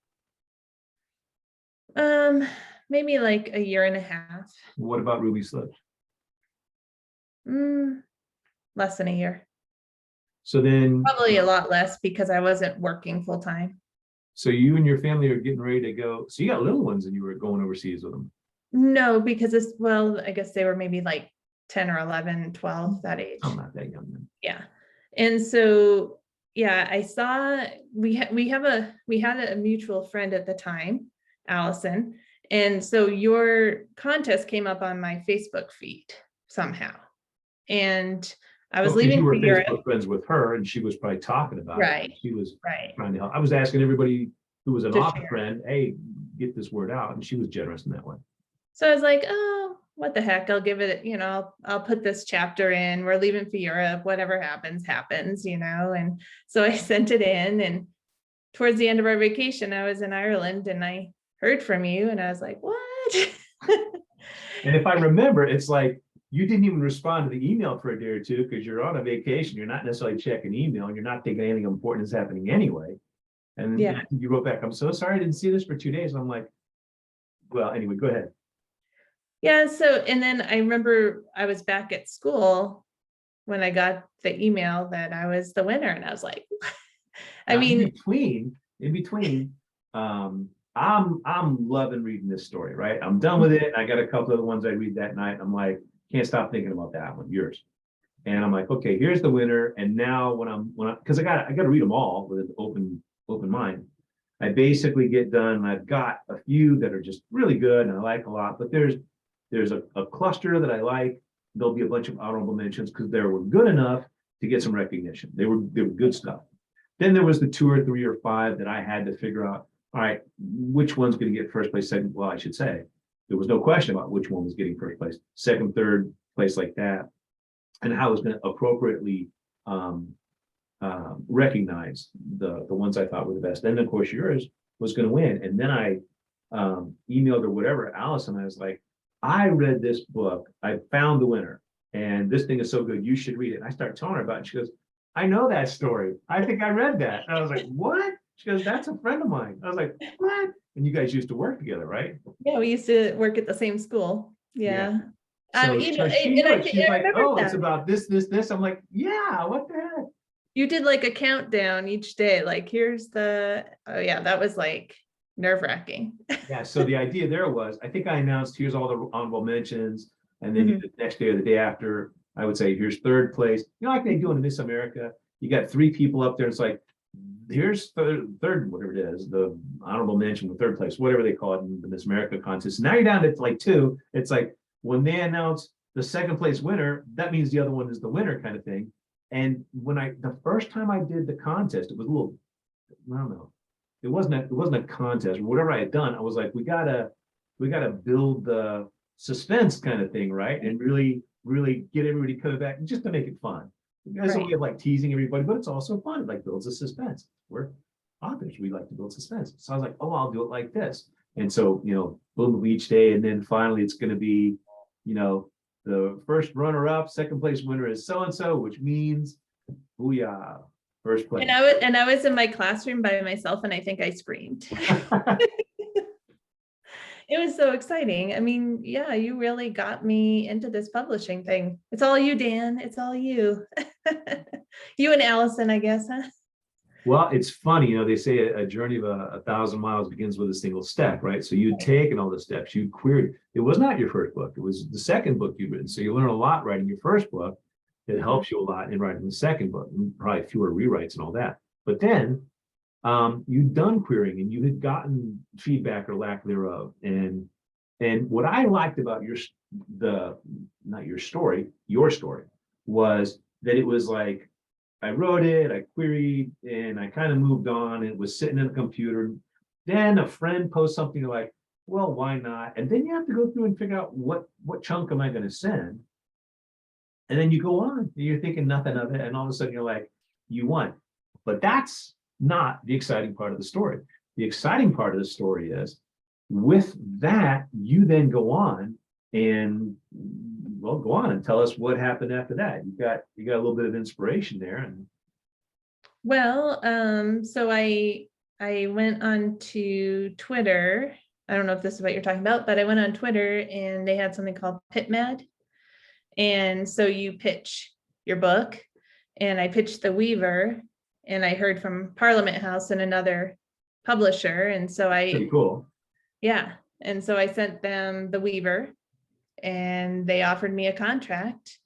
Maybe like a year and a half. What about Ruby Slips? Less than a year. So then, Probably a lot less because I wasn't working full time. so you and your family are getting ready to go. So you got little ones and you were going overseas with them. No, because it's, well, I guess they were maybe like 10 or 11, 12, that age. I'm not that young then. Yeah. And so, yeah, I saw we had a mutual friend at the time, Allison. And so your contest came up on my Facebook feed somehow. And I was Well, 'cause leaving you were for Europe. Facebook friends with her and she was probably talking about it. Right. She was Right. trying to help. I was asking everybody who was an To author share. friend, hey, get this word out. And she was generous in that way. So I was like, oh, what the heck? I'll give it, I'll put this chapter in. We're leaving for Europe. Whatever happens, happens, And so I sent it in. And towards the end of our vacation, I was in Ireland and I heard from you. And I was like, what? And if I remember, it's like you didn't even respond to the email for a day or two because you're on a vacation. You're not necessarily checking email and you're not thinking anything important is happening anyway. And Yeah. you wrote back, I'm so sorry I didn't see this for 2 days. And I'm like, well, anyway, go ahead. Yeah. So, and then I remember I was back at school when I got the email that I was the winner. And I was like, I Now, mean, in between, I'm loving reading this story, right? I'm done with it. I got a couple of the ones I read that night. I'm like, can't stop thinking about that one, yours. And I'm like, okay, here's the winner. And now because I got to read them all with an open mind. I basically get done. And I've got a few that are just really good and I like a lot, but there's a cluster that I like. There'll be a bunch of honorable mentions because they were good enough to get some recognition. They were good stuff. Then there was the 2 or 3 or 5 that I had to figure out, all right, which one's going to get first place, second? Well, I should say there was no question about which one was getting first place, second, third place like that, and how I was going to appropriately recognize the ones I thought were the best. Then, of course, yours was going to win. And then I emailed or whatever, Allison, I was like, I read this book. I found the winner. And this thing is so good. You should read it. And I start telling her about it. She goes, I know that story. I think I read that. And I was like, what? She goes, that's a friend of mine. I was like, what? And you guys used to work together, right? yeah, we used to work at the same school. Yeah. So, She she knew it. She's like, oh, that. it's about this, this, this. I'm like, yeah, what the heck? You did like a countdown each day. Like, here's oh yeah, that was like nerve-wracking. Yeah, so the idea there was, I think I announced, here's all the honorable mentions. And then the next day or the day after, I would say, here's third place. Like they do in Miss America, you got 3 people up there. It's like, here's third, whatever it is, the honorable mention, the third place, whatever they call it in the Miss America contest. Now you're down to like 2. It's like when they announce the second place winner, that means the other one is the winner kind of thing. And when the first time I did the contest, it was a little, I don't know, it wasn't a contest or whatever I had done. I was like, we gotta build the suspense kind of thing, right? And really get everybody coming back just to make it fun. As a way of like teasing everybody, but it's also fun. It like builds a suspense. We're authors, we like to build suspense. So I was like, oh, I'll do it like this. And so, boom, each day, and then finally it's gonna be, the first runner-up, second place winner is so-and-so, which means booyah, first place. And I was in my classroom by myself and I think I screamed. It was so exciting. I mean, yeah, you really got me into this publishing thing. It's all you, Dan. It's all you. You and Allison, I guess, huh? Well, it's funny, they say a journey of 1,000 miles begins with a single step, right? So you'd taken all the steps, you queried. It was not your first book. It was the second book you'd written. So you learn a lot writing your first book. It helps you a lot in writing the second book, and probably fewer rewrites and all that. But then you'd done querying and you had gotten feedback or lack thereof. And what I liked about your story was that it was like, I wrote it, I queried, and I kind of moved on. It was sitting in the computer. Then a friend posts something like, well, why not? And then you have to go through and figure out what chunk am I going to send? And then you go on, and you're thinking nothing of it, and all of a sudden you're like, you won. But that's not the exciting part of the story. The exciting part of the story is, with that, you then go on and, well, go on and tell us what happened after that. You got a little bit of inspiration there. And Well, so I went on to Twitter. I don't know if this is what you're talking about, but I went on Twitter and they had something called Pit Mad. And so you pitch your book, and I pitched The Weaver, and I heard from Parliament House and another publisher. And so pretty cool. yeah. And so I sent them The Weaver, and they offered me a contract.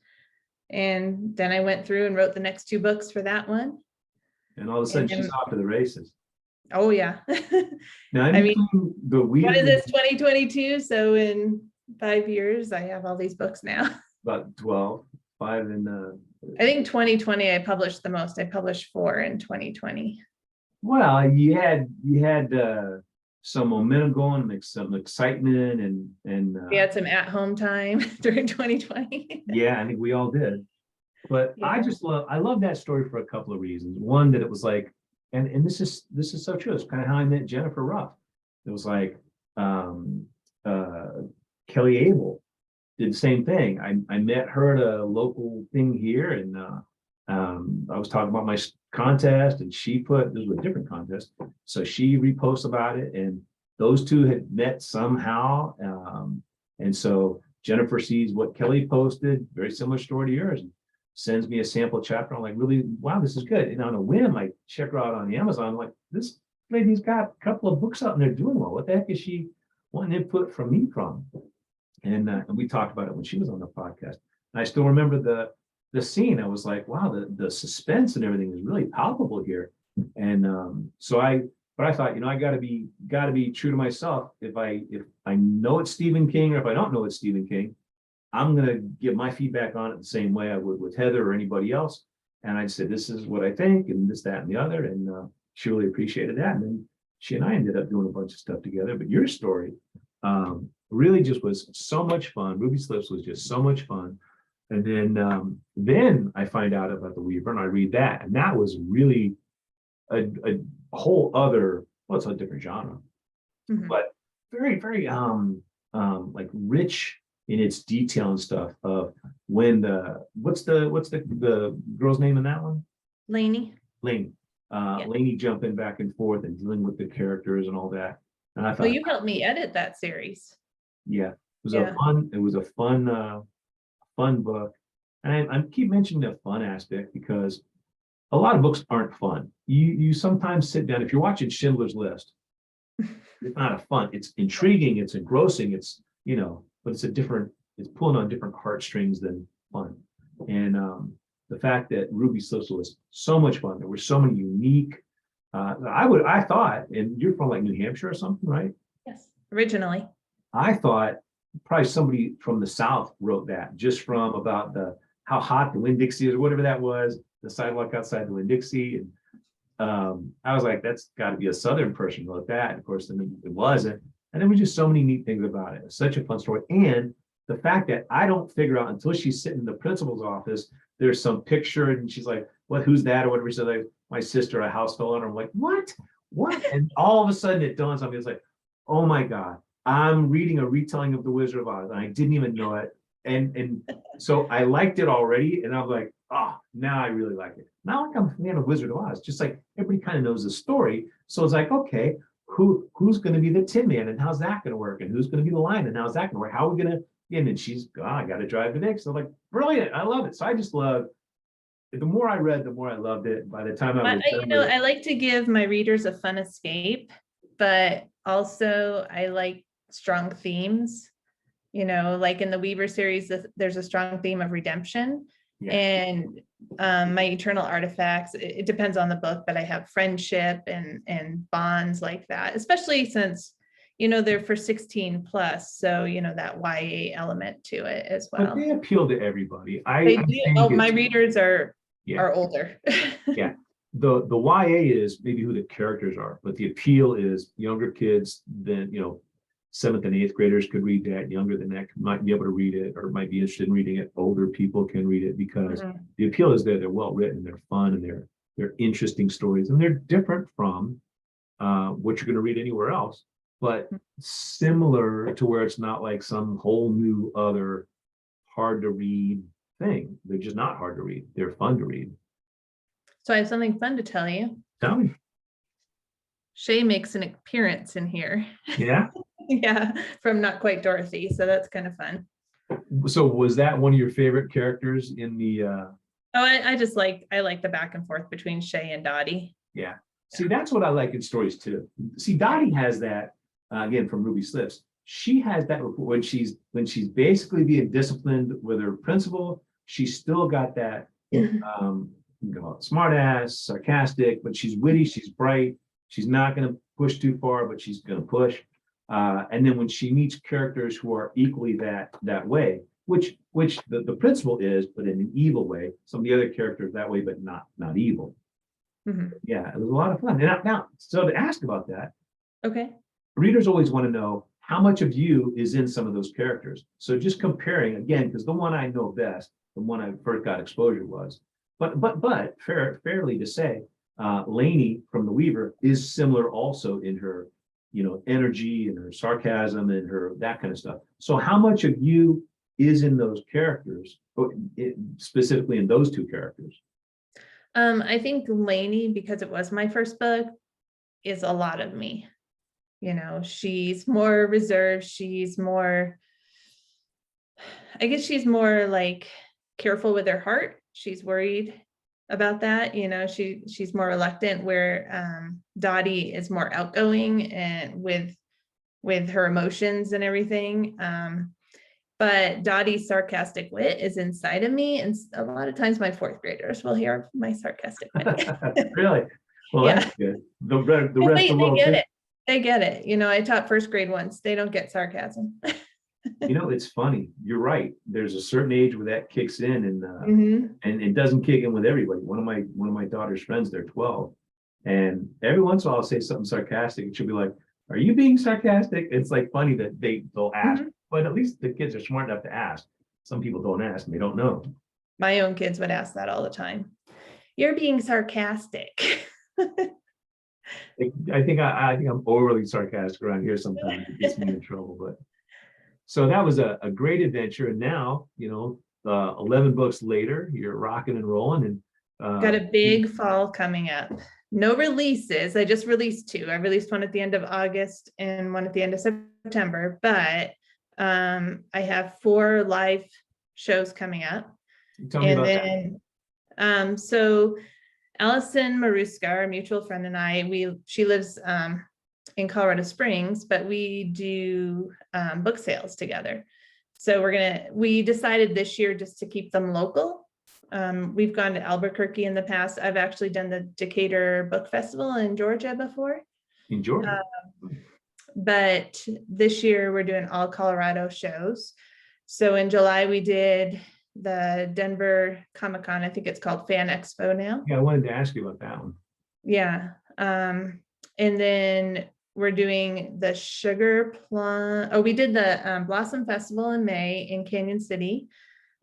And then I went through and wrote the next 2 books for that one. And all of a sudden she's off to the races. Oh yeah. Now, I mean, the Weaver, what is this, 2022? So in 5 years, I have all these books now. about 12, 5 in I think 2020, I published the most. I published 4 in 2020. well, you had some momentum going, some excitement, and We had some at-home time during 2020. yeah, I think we all did. But Yeah. I love that story for a couple of reasons. One, that it was like, and this is so true. It's kind of how I met Jennifer Ruff. It was like Kelly Abel did the same thing. I met her at a local thing here, and I was talking about my contest, and she put, this was a different contest, so she reposts about it, and those two had met somehow, and so Jennifer sees what Kelly posted, very similar story to yours, and sends me a sample chapter. I'm like, really, wow, this is good. And on a whim, I check her out on Amazon. I'm like, this lady's got a couple of books out and they're doing well. What the heck is she wanting input from me from? And we talked about it when she was on the podcast. And I still remember the scene. I was like, wow, the suspense and everything is really palpable here. And but I thought, I gotta be true to myself. If I know it's Stephen King, or if I don't know it's Stephen King, I'm gonna give my feedback on it the same way I would with Heather or anybody else. And I'd say, this is what I think, and this, that, and the other. And she really appreciated that. And then she and I ended up doing a bunch of stuff together. But your story really just was so much fun. Ruby Slips was just so much fun. And then I find out about The Weaver, and I read that, and that was really a whole other, well, it's a different genre, but very, very like rich in its detail and stuff of when what's the girl's name in that one? Lainey. Lainey jumping back and forth and dealing with the characters and all that. And I thought, Well, you helped me edit that series. yeah, it was a fun book. And I keep mentioning the fun aspect because a lot of books aren't fun. You sometimes sit down, if you're watching Schindler's List, it's not a fun, it's intriguing, it's engrossing, it's, but it's pulling on different heartstrings than fun. And the fact that Ruby Slips was so much fun, there were so many unique, I thought, and you're from like New Hampshire or something, right? Yes, originally. I thought probably somebody from the South wrote that, just from about how hot the Winn-Dixie is, or whatever that was, the sidewalk outside the Winn-Dixie. And I was like, that's got to be a Southern person who wrote that. And of course, then it wasn't. And there were just so many neat things about it. It's such a fun story. And the fact that I don't figure out until she's sitting in the principal's office, there's some picture, and she's like, what, who's that? Or whatever. She said, like, my sister, a house fell on her. I'm like, what? And all of a sudden it dawns on me. It's like, oh my God, I'm reading a retelling of The Wizard of Oz, and I didn't even know it. And so I liked it already, and I'm like, now I really like it. Not like I'm a fan of Wizard of Oz, just like everybody kind of knows the story. So it's like, okay, who's going to be the Tin Man, and how's that going to work? And who's going to be the Lion, and how's that going to work? How are we going to? And then she's, I got to drive to Nick. So I'm like, brilliant, I love it. So I just love. The more I read, the more I loved it. By the time I was done with it, I like to give my readers a fun escape, but also I like strong themes. Like in the Weaver series, there's a strong theme of redemption. Yeah. And my Eternal Artifacts, it depends on the book, but I have friendship and bonds like that, especially since, they're for 16 plus. So, that YA element to it as well. But they appeal to everybody. My readers are older. Yeah. The YA is maybe who the characters are, but the appeal is younger kids than, 7th and 8th graders could read that. Younger than that might be able to read it or might be interested in reading it. Older people can read it because the appeal is there. They're well written, they're fun, and they're interesting stories, and they're different from what you're going to read anywhere else, but similar to where it's not like some whole new other hard to read thing. They're just not hard to read. They're fun to read. So I have something fun to tell you. Tell me. Shay makes an appearance in here. Yeah. Yeah, from Not Quite Dorothy. So that's kind of fun. So was that one of your favorite characters in the Oh, I like the back and forth between Shay and Dottie. Yeah. See, that's what I like in stories too. See, Dottie has that again from Ruby Slips. She has that when she's basically being disciplined with her principal. She's still got that you can call it smart ass, sarcastic, but she's witty, she's bright. She's not going to push too far, but she's going to push. And then when she meets characters who are equally that way, which the principal is, but in an evil way. Some of the other characters that way, but not evil. Yeah, it was a lot of fun. And now, so to ask about that, okay, readers always want to know how much of you is in some of those characters. So just comparing again, because the one I know best, the one I first got exposure was, but fairly to say, Lainey from The Weaver is similar also in her, energy and her sarcasm and her that kind of stuff. So how much of you is in those characters, specifically in those two characters? I think Lainey, because it was my first book, is a lot of me. She's more reserved. She's more, I guess she's more like careful with her heart. She's worried about that. She's more reluctant, where Dottie is more outgoing and with her emotions and everything. But Dottie's sarcastic wit is inside of me. And a lot of times my 4th graders will hear my sarcastic wit. Really? Well, Yeah. That's good. The rest of the world. They get it. I taught 1st grade once. They don't get sarcasm. It's funny. You're right. There's a certain age where that kicks in, Mhm. and it doesn't kick in with everybody. One of my daughter's friends, they're 12, and every once in a while I'll say something sarcastic, and she'll be like, "Are you being sarcastic?" It's like funny that they'll ask, but at least the kids are smart enough to ask. Some people don't ask, and they don't know. My own kids would ask that all the time. You're being sarcastic. I think I'm overly sarcastic around here sometimes. It gets me in trouble, but so that was a great adventure. And now, 11 books later, you're rocking and rolling, and Got a big fall coming up. No releases. I just released 2. I released one at the end of August and one at the end of September, but I have 4 live shows coming up. Tell me And about then, so Allison Maruska, our mutual friend, and I, she lives in Colorado Springs, but we do book sales together. So we decided this year just to keep them local. We've gone to Albuquerque in the past. I've actually done the Decatur Book Festival in Georgia before. In Georgia. But this year we're doing all Colorado shows. So in July we did the Denver Comic-Con. I think it's called Fan Expo now. Yeah, I wanted to ask you about that one. Yeah. And then we're doing the Sugar Plum. Oh, we did the Blossom Festival in May in Canyon City.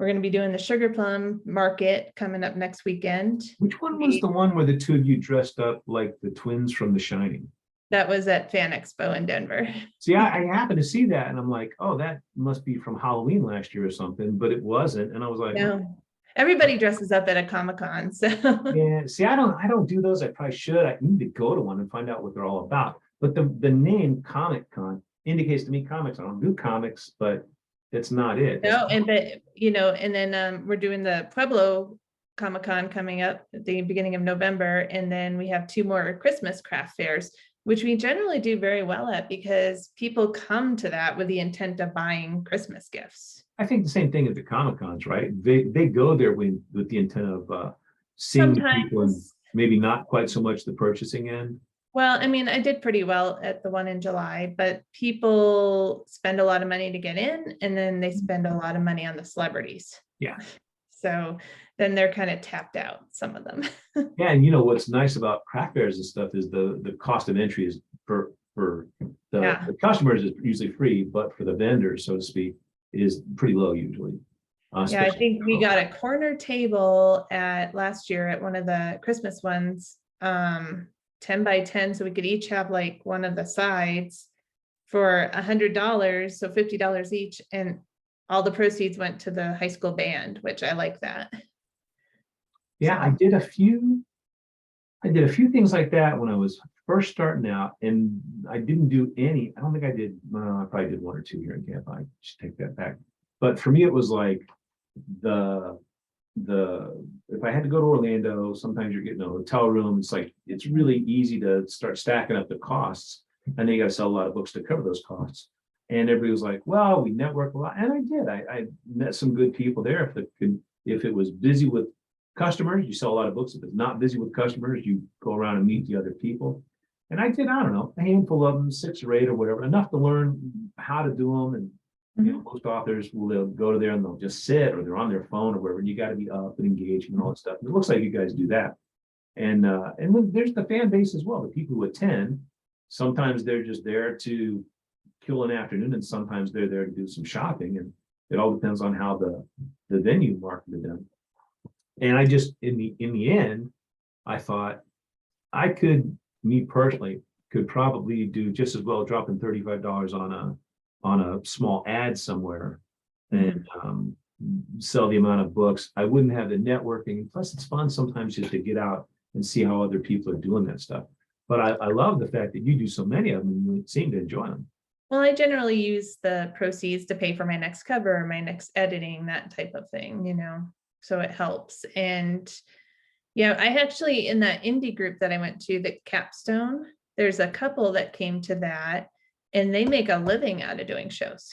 We're going to be doing the Sugar Plum Market coming up next weekend. Which one was the one where the two of you dressed up like the twins from The Shining? That was at Fan Expo in Denver. See, I happened to see that, and I'm like, oh, that must be from Halloween last year or something, but it wasn't. And I was like, no, everybody dresses up at a Comic-Con. So yeah, see, I don't do those. I probably should. I need to go to one and find out what they're all about. But the name Comic Con indicates to me comics. I don't do comics, but that's not it. No, and then we're doing the Pueblo Comic-Con coming up at the beginning of November, and then we have 2 more Christmas craft fairs, which we generally do very well at because people come to that with the intent of buying Christmas gifts. I think the same thing at the Comic Cons, right? They go there with the intent of seeing people and maybe not quite so much the purchasing end. Well, I mean, I did pretty well at the one in July, but people spend a lot of money to get in, and then they spend a lot of money on the celebrities. Yeah. So then they're kind of tapped out, some of them. Yeah, and what's nice about craft fairs and stuff is the cost of entry is for the Yeah. the customers is usually free, but for the vendors, so to speak, is pretty low usually. Yeah, I Especially- think we got a corner table at last year at one of the Christmas ones, 10 by 10, so we could each have like one of the sides for $100, so $50 each, and all the proceeds went to the high school band, which I like that. Yeah, I did a few things like that when I was first starting out, and I didn't do any. I don't think I did. I probably did one or two here in Camp. I should take that back. But for me, it was like the if I had to go to Orlando, sometimes you're getting a hotel room. It's like it's really easy to start stacking up the costs, and then you got to sell a lot of books to cover those costs. And everybody was like, "Well, we network a lot," and I did. I met some good people there. If it was busy with customers, you sell a lot of books. If it's not busy with customers, you go around and meet the other people. And I did, I don't know, a handful of them, 6 or 8 or whatever, enough to learn how to do them. And you know, most authors they'll go to there and they'll just sit, or they're on their phone or wherever. And you got to be up and engaged and all that stuff. And it looks like you guys do that. And then there's the fan base as well. The people who attend, sometimes they're just there to kill an afternoon, and sometimes they're there to do some shopping. And it all depends on how the venue marketed them. And I just in the end, I thought me personally, could probably do just as well dropping $35 on a small ad somewhere and sell the amount of books. I wouldn't have the networking. Plus, it's fun sometimes just to get out and see how other people are doing that stuff. But I love the fact that you do so many of them and you seem to enjoy them. Well, I generally use the proceeds to pay for my next cover, my next editing, that type of thing, you know, so it helps. And yeah, I actually, in that indie group that I went to, the Capstone, there's a couple that came to that, and they make a living out of doing shows.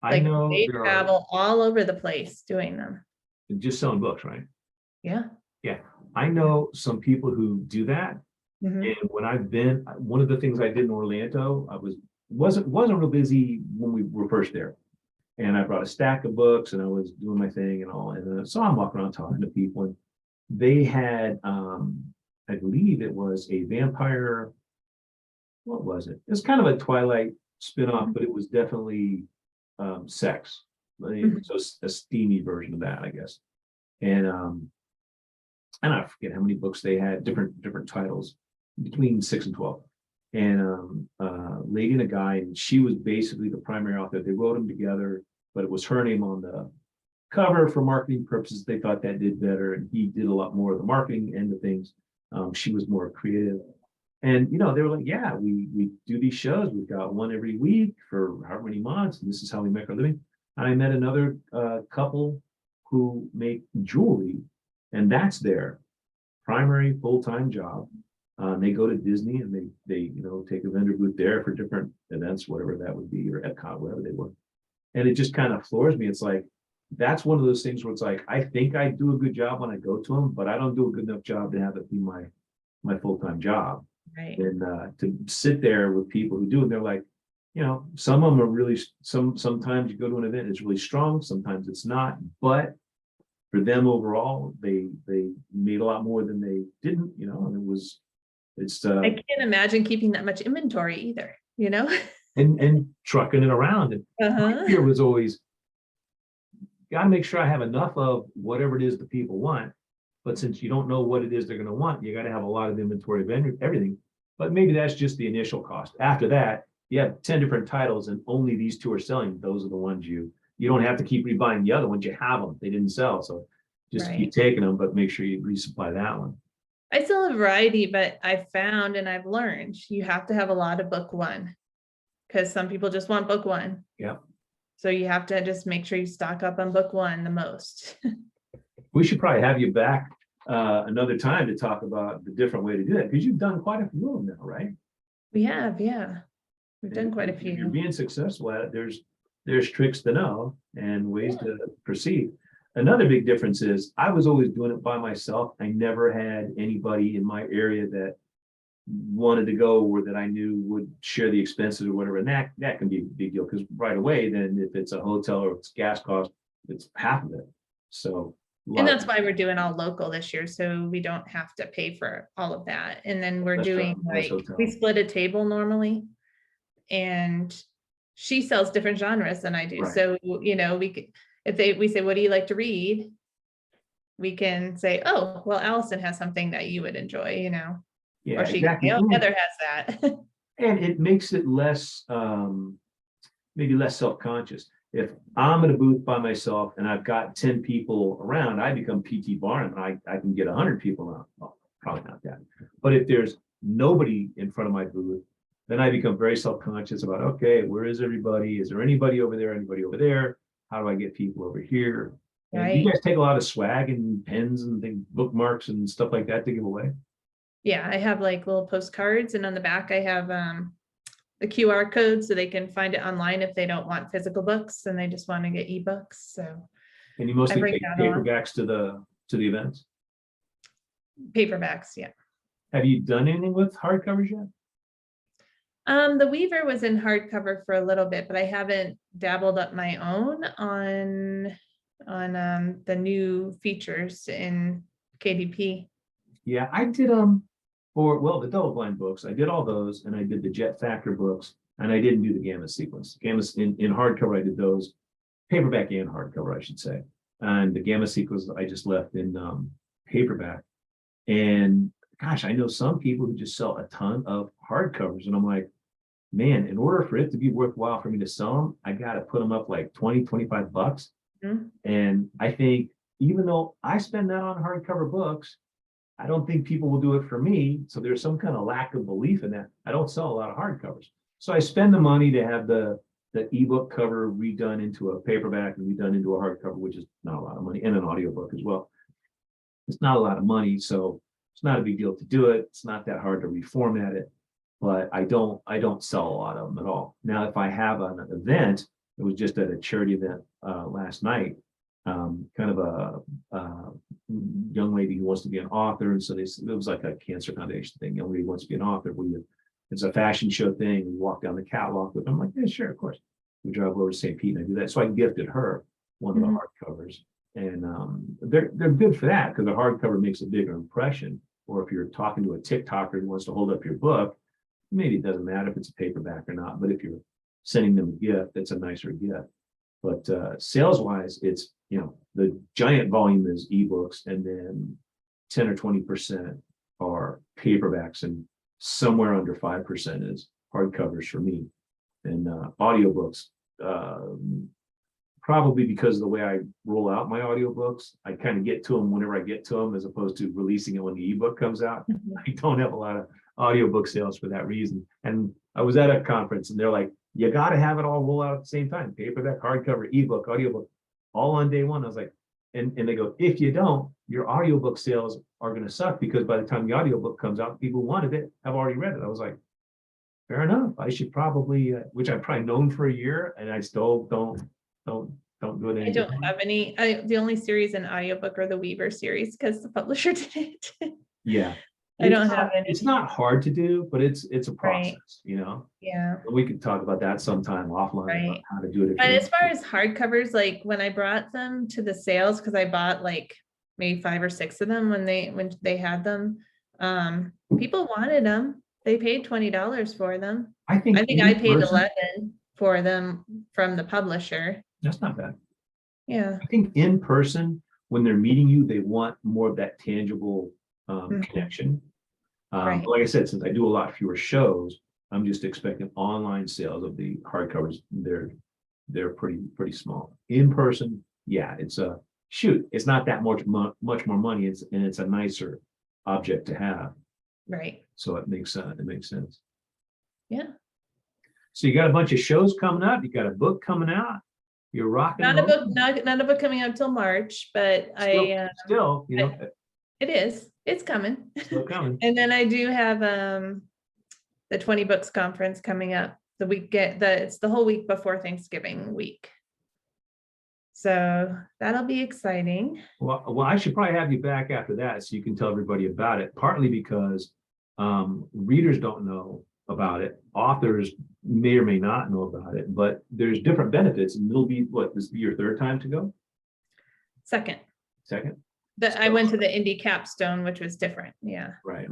I know they travel all over the place doing them. Just selling books, right? Yeah. Yeah. I know some people who do that. And when I've been, one of the things I did in Orlando, I wasn't real busy when we were first there. And I brought a stack of books and I was doing my thing and all. And so I'm walking around talking to people, and they had, I believe it was a vampire. What was it? It was kind of a Twilight spinoff, but it was definitely sex. So a steamy version of that, I guess. And I forget how many books they had, different titles, between 6 and 12. And lady and a guy, and she was basically the primary author. They wrote them together, but it was her name on the cover for marketing purposes. They thought that did better, and he did a lot more of the marketing end of things. She was more creative. And you know, they were like, yeah, we do these shows. We've got one every week for however many months, and this is how we make our living. And I met another couple who make jewelry, and that's their primary full-time job. They go to Disney and they take a vendor booth there for different events, whatever that would be, or Epcot, wherever they were. And it just kind of floors me. It's like, that's one of those things where it's like, I think I do a good job when I go to them, but I don't do a good enough job to have it be my full-time job. Right. And to sit there with people who do it, they're like, you know, some of them are really, sometimes you go to an event, it's really strong, sometimes it's not, but for them overall, they made a lot more than they didn't, you know, and I can't imagine keeping that much inventory either, you know? and trucking it around. And my fear was always, gotta make sure I have enough of whatever it is the people want. But since you don't know what it is they're gonna want, you gotta have a lot of inventory of everything. But maybe that's just the initial cost. After that, you have 10 different titles and only these 2 are selling. Those are the ones you don't have to keep rebuying the other ones. You have them, they didn't sell. So just keep taking them, but make sure you resupply that one. I still have variety, but I've found and I've learned you have to have a lot of book one, because some people just want book one. Yeah. So you have to just make sure you stock up on book one the most. We should probably have you back another time to talk about the different way to do that, because you've done quite a few of them now, right? We have, yeah. We've done quite a If you're few. being successful at it, there's tricks to know and ways to proceed. Another big difference is I was always doing it by myself. I never had anybody in my area that wanted to go or that I knew would share the expenses or whatever. And that can be a big deal, because right away, then if it's a hotel or it's gas cost, it's half of it. So And that's why we're doing all local this year, so we don't have to pay for all of that. And then we're doing we split a table normally. and she sells different genres than I do. Right. So, we could, we say, what do you like to read? We can say, oh, well, Allison has something that you would enjoy, Yeah, or she can exactly. say, oh, Heather has that. And it makes it less, maybe less self-conscious. If I'm at a booth by myself and I've got 10 people around, I become P.T. Barnum and I can get 100 people around. Well, probably not that. But if there's nobody in front of my booth, then I become very self-conscious about, okay, where is everybody? Is there anybody over there? Anybody over there? How do I get people over here? And you Right. guys take a lot of swag and pens and things, bookmarks and stuff like that to give away. Yeah, I have like little postcards, and on the back I have the QR code so they can find it online if they don't want physical books and they just want to get ebooks. So And you mostly bring take that along. paperbacks to the events. Paperbacks, yeah. Have you done anything with hardcovers yet? The Weaver was in hardcover for a little bit, but I haven't dabbled up my own on the new features in KDP. Yeah, I did the double blind books. I did all those, and I did the Jet Factor books, and I didn't do the Gamma sequence. Gamma in hardcover, I did those, paperback and hardcover, I should say. And the Gamma sequence I just left in paperback. And gosh, I know some people who just sell a ton of hardcovers, and I'm like, man, in order for it to be worthwhile for me to sell them, I got to put them up like 20, 25 bucks. Mhm. And I think even though I spend that on hardcover books, I don't think people will do it for me. So there's some kind of lack of belief in that. I don't sell a lot of hardcovers. So I spend the money to have the ebook cover redone into a paperback and redone into a hardcover, which is not a lot of money, and an audiobook as well. It's not a lot of money, so it's not a big deal to do it. It's not that hard to reformat it, but I don't sell a lot of them at all. Now, if I have an event, it was just at a charity event last night, kind of a young lady who wants to be an author. And so it was like a cancer foundation thing. Young lady wants to be an author. It's a fashion show thing. We walk down the catwalk with them. I'm like, yeah, sure, of course. We drive over to St. Pete and I do that. So I gifted her one of the hardcovers. And they're good for that because the hardcover makes a bigger impression. Or if you're talking to a TikToker who wants to hold up your book, maybe it doesn't matter if it's a paperback or not. But if you're sending them a gift, it's a nicer gift. But sales wise, it's, the giant volume is ebooks, and then 10 or 20% are paperbacks, and somewhere under 5% is hardcovers for me. And audiobooks, probably because of the way I roll out my audiobooks, I kind of get to them whenever I get to them, as opposed to releasing it when the ebook comes out. I don't have a lot of audiobook sales for that reason. And I was at a conference and they're like, you got to have it all roll out at the same time: paperback, hardcover, ebook, audiobook, all on day one. I was like, and they go, if you don't, your audiobook sales are going to suck, because by the time the audiobook comes out, people who wanted it have already read it. I was like, fair enough. I should probably, which I've probably known for a year, and I still don't do it anymore. I don't have any. The only series in audiobook are the Weaver series because the publisher did it. Yeah. I don't have any. It's not hard to do, but it's a process, Yeah. We could talk about that sometime offline, about how to do it. But as far as hardcovers, like when I brought them to the sales, because I bought like maybe 5 or 6 of them when they had them, people wanted them. They paid $20 for them. I think I paid 11 for them from the publisher. That's not bad. Yeah. I think in person, when they're meeting you, they want more of that tangible connection. Right. Like I said, since I do a lot fewer shows, I'm just expecting online sales of the hardcovers. They're pretty small. In person, yeah, it's not that much more money. It's a nicer object to have. Right. So it makes sense. Yeah. So you got a bunch of shows coming up. You got a book coming out. You're rocking. Not a book coming out till March, but still, it is. It's coming. Still coming. And then I do have the 20 Books conference coming up the week. It's the whole week before Thanksgiving week. So that'll be exciting. Well, I should probably have you back after that so you can tell everybody about it. Partly because readers don't know about it. Authors may or may not know about it, but there's different benefits. And it'll be this be your third time to go? Second. I went to the Indie Capstone, which was different. Yeah. Right.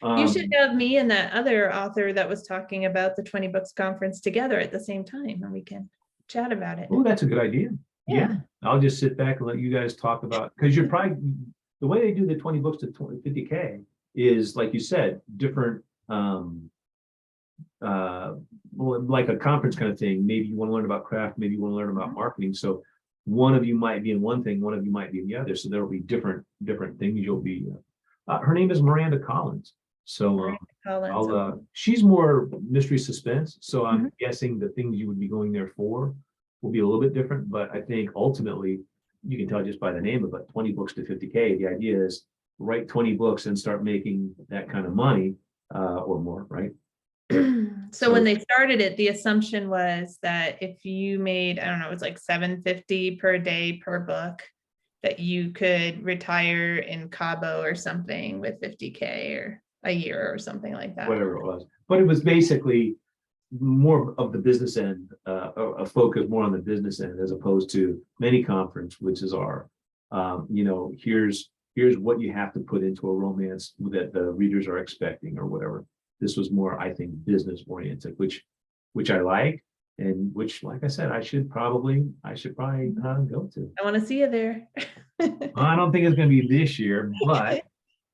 You should have me and that other author that was talking about the 20 Books Conference together at the same time, and we can chat about it. Oh, that's a good idea. Yeah. I'll just sit back and let you guys talk about, because you're probably, the way they do the 20 books to 50K is, like you said, different, well, like a conference kind of thing. Maybe you want to learn about craft, maybe you want to learn about marketing. So one of you might be in one thing, one of you might be in the other. So there'll be different things you'll be. Her name is Miranda Collins. So she's more mystery suspense. So I'm guessing the things you would be going there for will be a little bit different. But I think ultimately, you can tell just by the name of it, 20 books to 50K. The idea is write 20 books and start making that kind of money or more, right? So when they started it, the assumption was that if you made, I don't know, it was like $750 per day per book, that you could retire in Cabo or something with 50K or a year or something like that. Whatever it was. But it was basically more of the business end, a focus more on the business end, as opposed to many conference, which is our, here's what you have to put into a romance that the readers are expecting or whatever. This was more, I think, business oriented, which I like, and which, like I said, I should probably go to. I want to see you there. I don't think it's going to be this year, but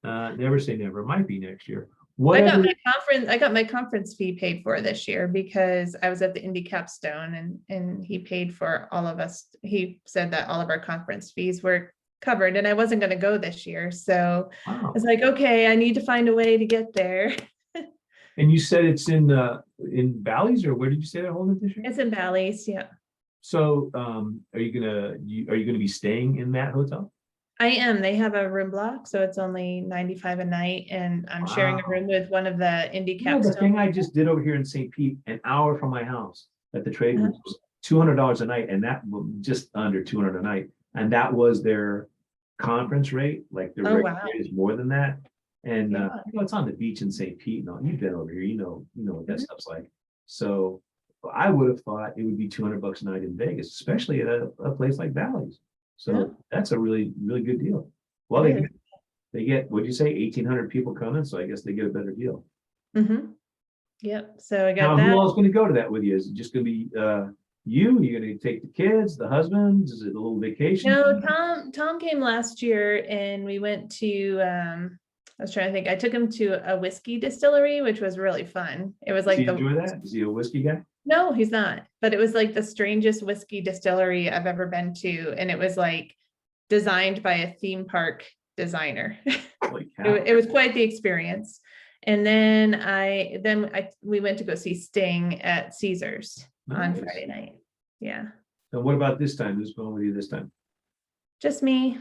never say never. It might be next year. I got my conference fee paid for this year because I was at the Indie Capstone, and he paid for all of us. He said that all of our conference fees were covered, and I wasn't going to go this year. So I was like, okay, I need to find a way to get there. And you said it's in Bally's, or where did you say they're holding it this year? It's in Bally's, yeah. So are you gonna be staying in that hotel? I am. They have a room block, so it's only $95 a night, and I'm sharing a room with one of the Indie Capstone. The thing I just did over here in St. Pete, an hour from my house at the trade group, was $200 a night, and that was just under $200 a night, and that was their conference rate. Like the rate is more than that. And it's on the beach in St. Pete and all. You've been over here, you know what that stuff's like. So I would have thought it would be $200 a night in Vegas, especially at a place like Bally's. So that's a really, really good deal. Well, they get, what'd you say, 1,800 people coming, so I guess they get a better deal. Yep. So I got now, who else is going to go to that with you? Is it just going to be you? You're going to take the kids, the husbands? Is it a little vacation? No, Tom came last year, and we went to I was trying to think. I took him to a whiskey distillery, which was really fun. It was like, does he enjoy that? Is he a whiskey guy? No, he's not. But it was like the strangest whiskey distillery I've ever been to, and it was like designed by a theme park designer. Holy cow. It was quite the experience. And then we went to go see Sting at Caesars on Friday night. Yeah. And what about this time? Who's going with you this time? Just me.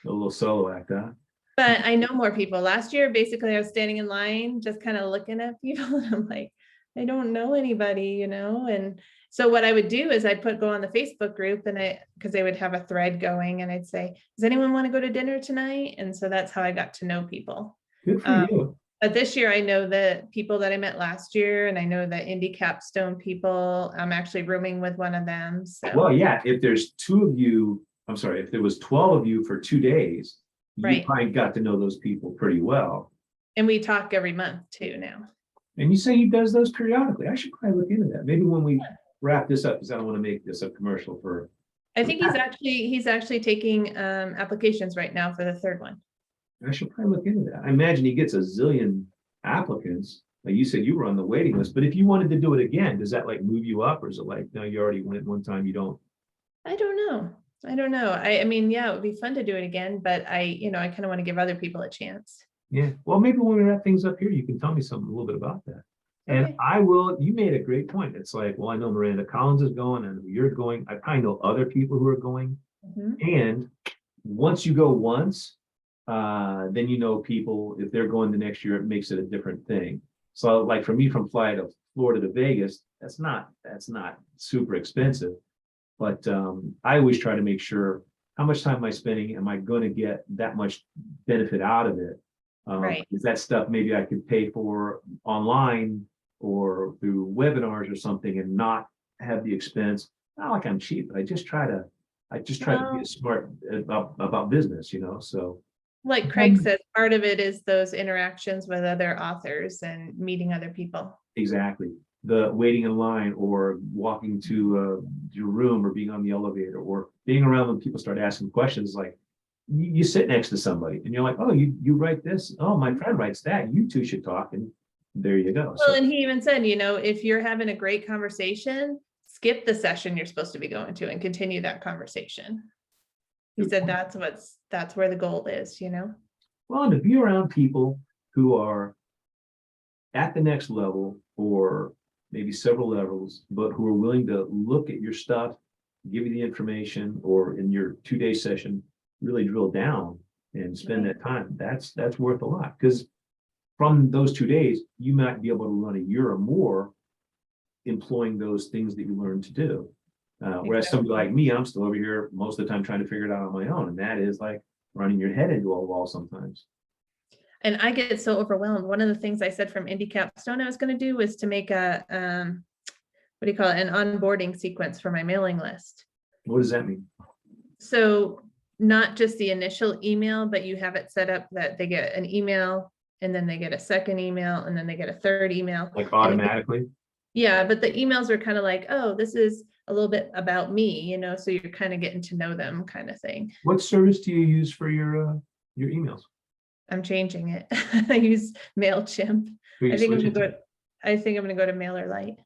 A little solo act, huh? But I know more people. Last year, basically, I was standing in line, just kind of looking at people, and I'm like, I don't know anybody, And so what I would do is I'd go on the Facebook group, and because they would have a thread going, and I'd say, does anyone want to go to dinner tonight? And so that's how I got to know people. Good for you. But this year, I know the people that I met last year, and I know the Indie Capstone people. I'm actually rooming with one of them. So. Well, yeah, if there's if there was 12 of you for 2 days, you probably got to know those people pretty well. And we talk every month too now. And you say he does those periodically. I should probably look into that. Maybe when we wrap this up, because I don't want to make this a commercial for. I think he's actually taking applications right now for the third one. I should probably look into that. I imagine he gets a zillion applicants. Like you said, you were on the waiting list, but if you wanted to do it again, does that like move you up, or is it like, no, you already went one time, you don't? I don't know. I mean, yeah, it would be fun to do it again, but I kind of want to give other people a chance. Yeah. Well, maybe when we wrap things up here, you can tell me a little bit about that. And I will, you made a great point. It's like, well, I know Miranda Collins is going, and you're going. I probably know other people who are going. And once you go once, then you know people, if they're going the next year, it makes it a different thing. So like for me, from Florida to Vegas, that's not super expensive. But I always try to make sure, how much time am I spending? Am I going to get that much benefit out of it? Is that stuff maybe I could pay for online or through webinars or something, and not have the expense? Not like I'm cheap, but I just try to be smart about business, So Like Craig said, part of it is those interactions with other authors and meeting other people. Exactly. The waiting in line or walking to your room or being on the elevator or being around when people start asking questions like you sit next to somebody and you're like, oh, you write this. Oh, my friend writes that. You two should talk. And there you go. Well, and he even said, if you're having a great conversation, skip the session you're supposed to be going to and continue that conversation. He said that's where the goal is, Well, and to be around people who are at the next level or maybe several levels, but who are willing to look at your stuff, give you the information, or in your 2-day session, really drill down and spend that time. That's worth a lot, because from those 2 days, you might be able to run a year or more employing those things that you learned to do. Whereas somebody like me, I'm still over here most of the time trying to figure it out on my own. And that is like running your head into a wall sometimes. And I get so overwhelmed. One of the things I said from Indie Capstone I was going to do was to make a, what do you call it? An onboarding sequence for my mailing list. What does that mean? So not just the initial email, but you have it set up that they get an email and then they get a second email and then they get a third email. Like automatically? Yeah, but the emails are kind of like, oh, this is a little bit about me, so you're kind of getting to know them kind of thing. What service do you use for your emails? I'm changing it. I use MailChimp. I think I'm gonna go to MailerLite.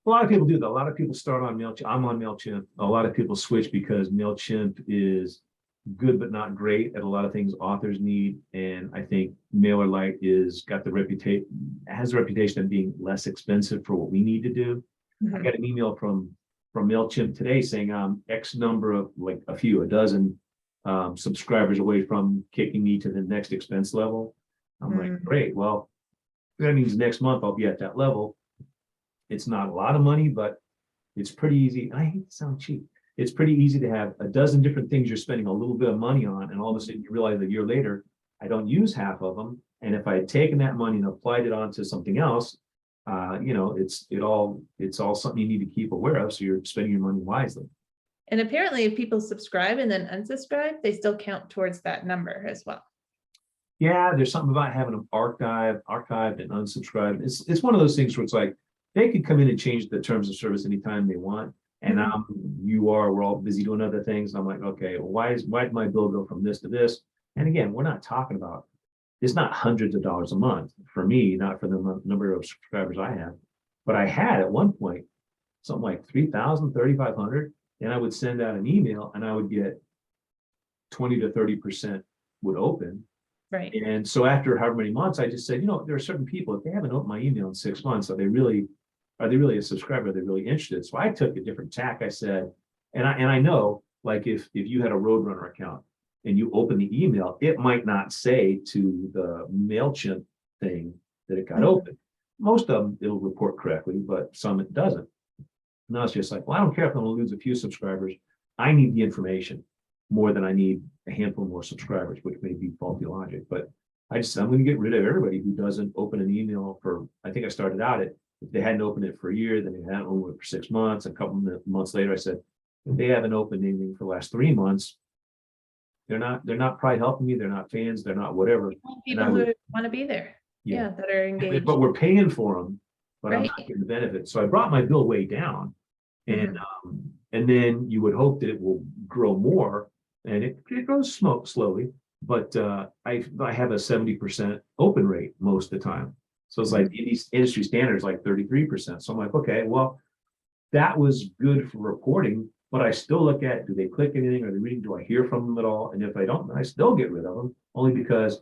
A lot of people do that. A lot of people start on MailChimp. I'm on MailChimp. A lot of people switch because MailChimp is good but not great at a lot of things authors need. And I think MailerLite has the reputation of being less expensive for what we need to do. Mm-hmm. I got an email from MailChimp today saying X number of like a dozen subscribers away from kicking me to the next expense level. I'm like, great. Well, that means next month I'll be at that level. It's not a lot of money, but it's pretty easy. I hate to sound cheap. It's pretty easy to have a dozen different things you're spending a little bit of money on, and all of a sudden you realize a year later, I don't use half of them. And if I had taken that money and applied it onto something else, it's all something you need to keep aware of. So you're spending your money wisely. And apparently if people subscribe and then unsubscribe, they still count towards that number as well. Yeah, there's something about having them archived and unsubscribed. It's one of those things where it's like they could come in and change the terms of service anytime they want. And we're all busy doing other things. And I'm like, okay, well, why did my bill go from this to this? And again, we're not talking about, it's not hundreds of dollars a month for me, not for the number of subscribers I have. But I had at one point something like 3,000, 3,500. And I would send out an email and I would get 20 to 30% would open. Right. And so after however many months, I just said, there are certain people, if they haven't opened my email in 6 months, are they really a subscriber? Are they really interested? So I took a different tack. I said, and I know, like if you had a Roadrunner account and you open the email, it might not say to the MailChimp thing that it got open. Most of them it'll report correctly, but some it doesn't. And I was just like, well, I don't care if I'm gonna lose a few subscribers. I need the information more than I need a handful more subscribers, which may be faulty logic. But I'm going to get rid of everybody who doesn't open an email for, I think I started out at, if they hadn't opened it for a year, then they hadn't opened it for 6 months. A couple of months later, I said, if they haven't opened anything for the last 3 months, they're not probably helping me. They're not fans. They're not whatever. People who want to be there. Yeah, that are engaged. But we're paying for them, but I'm not getting the benefit. So I brought my bill way down. And then you would hope that it will grow more, and it grows slowly. But I have a 70% open rate most of the time. So it's like industry standards like 33%. So I'm like, okay, well, that was good for reporting, but I still look at, do they click anything? Are they reading? Do I hear from them at all? And if I don't, I still get rid of them, only because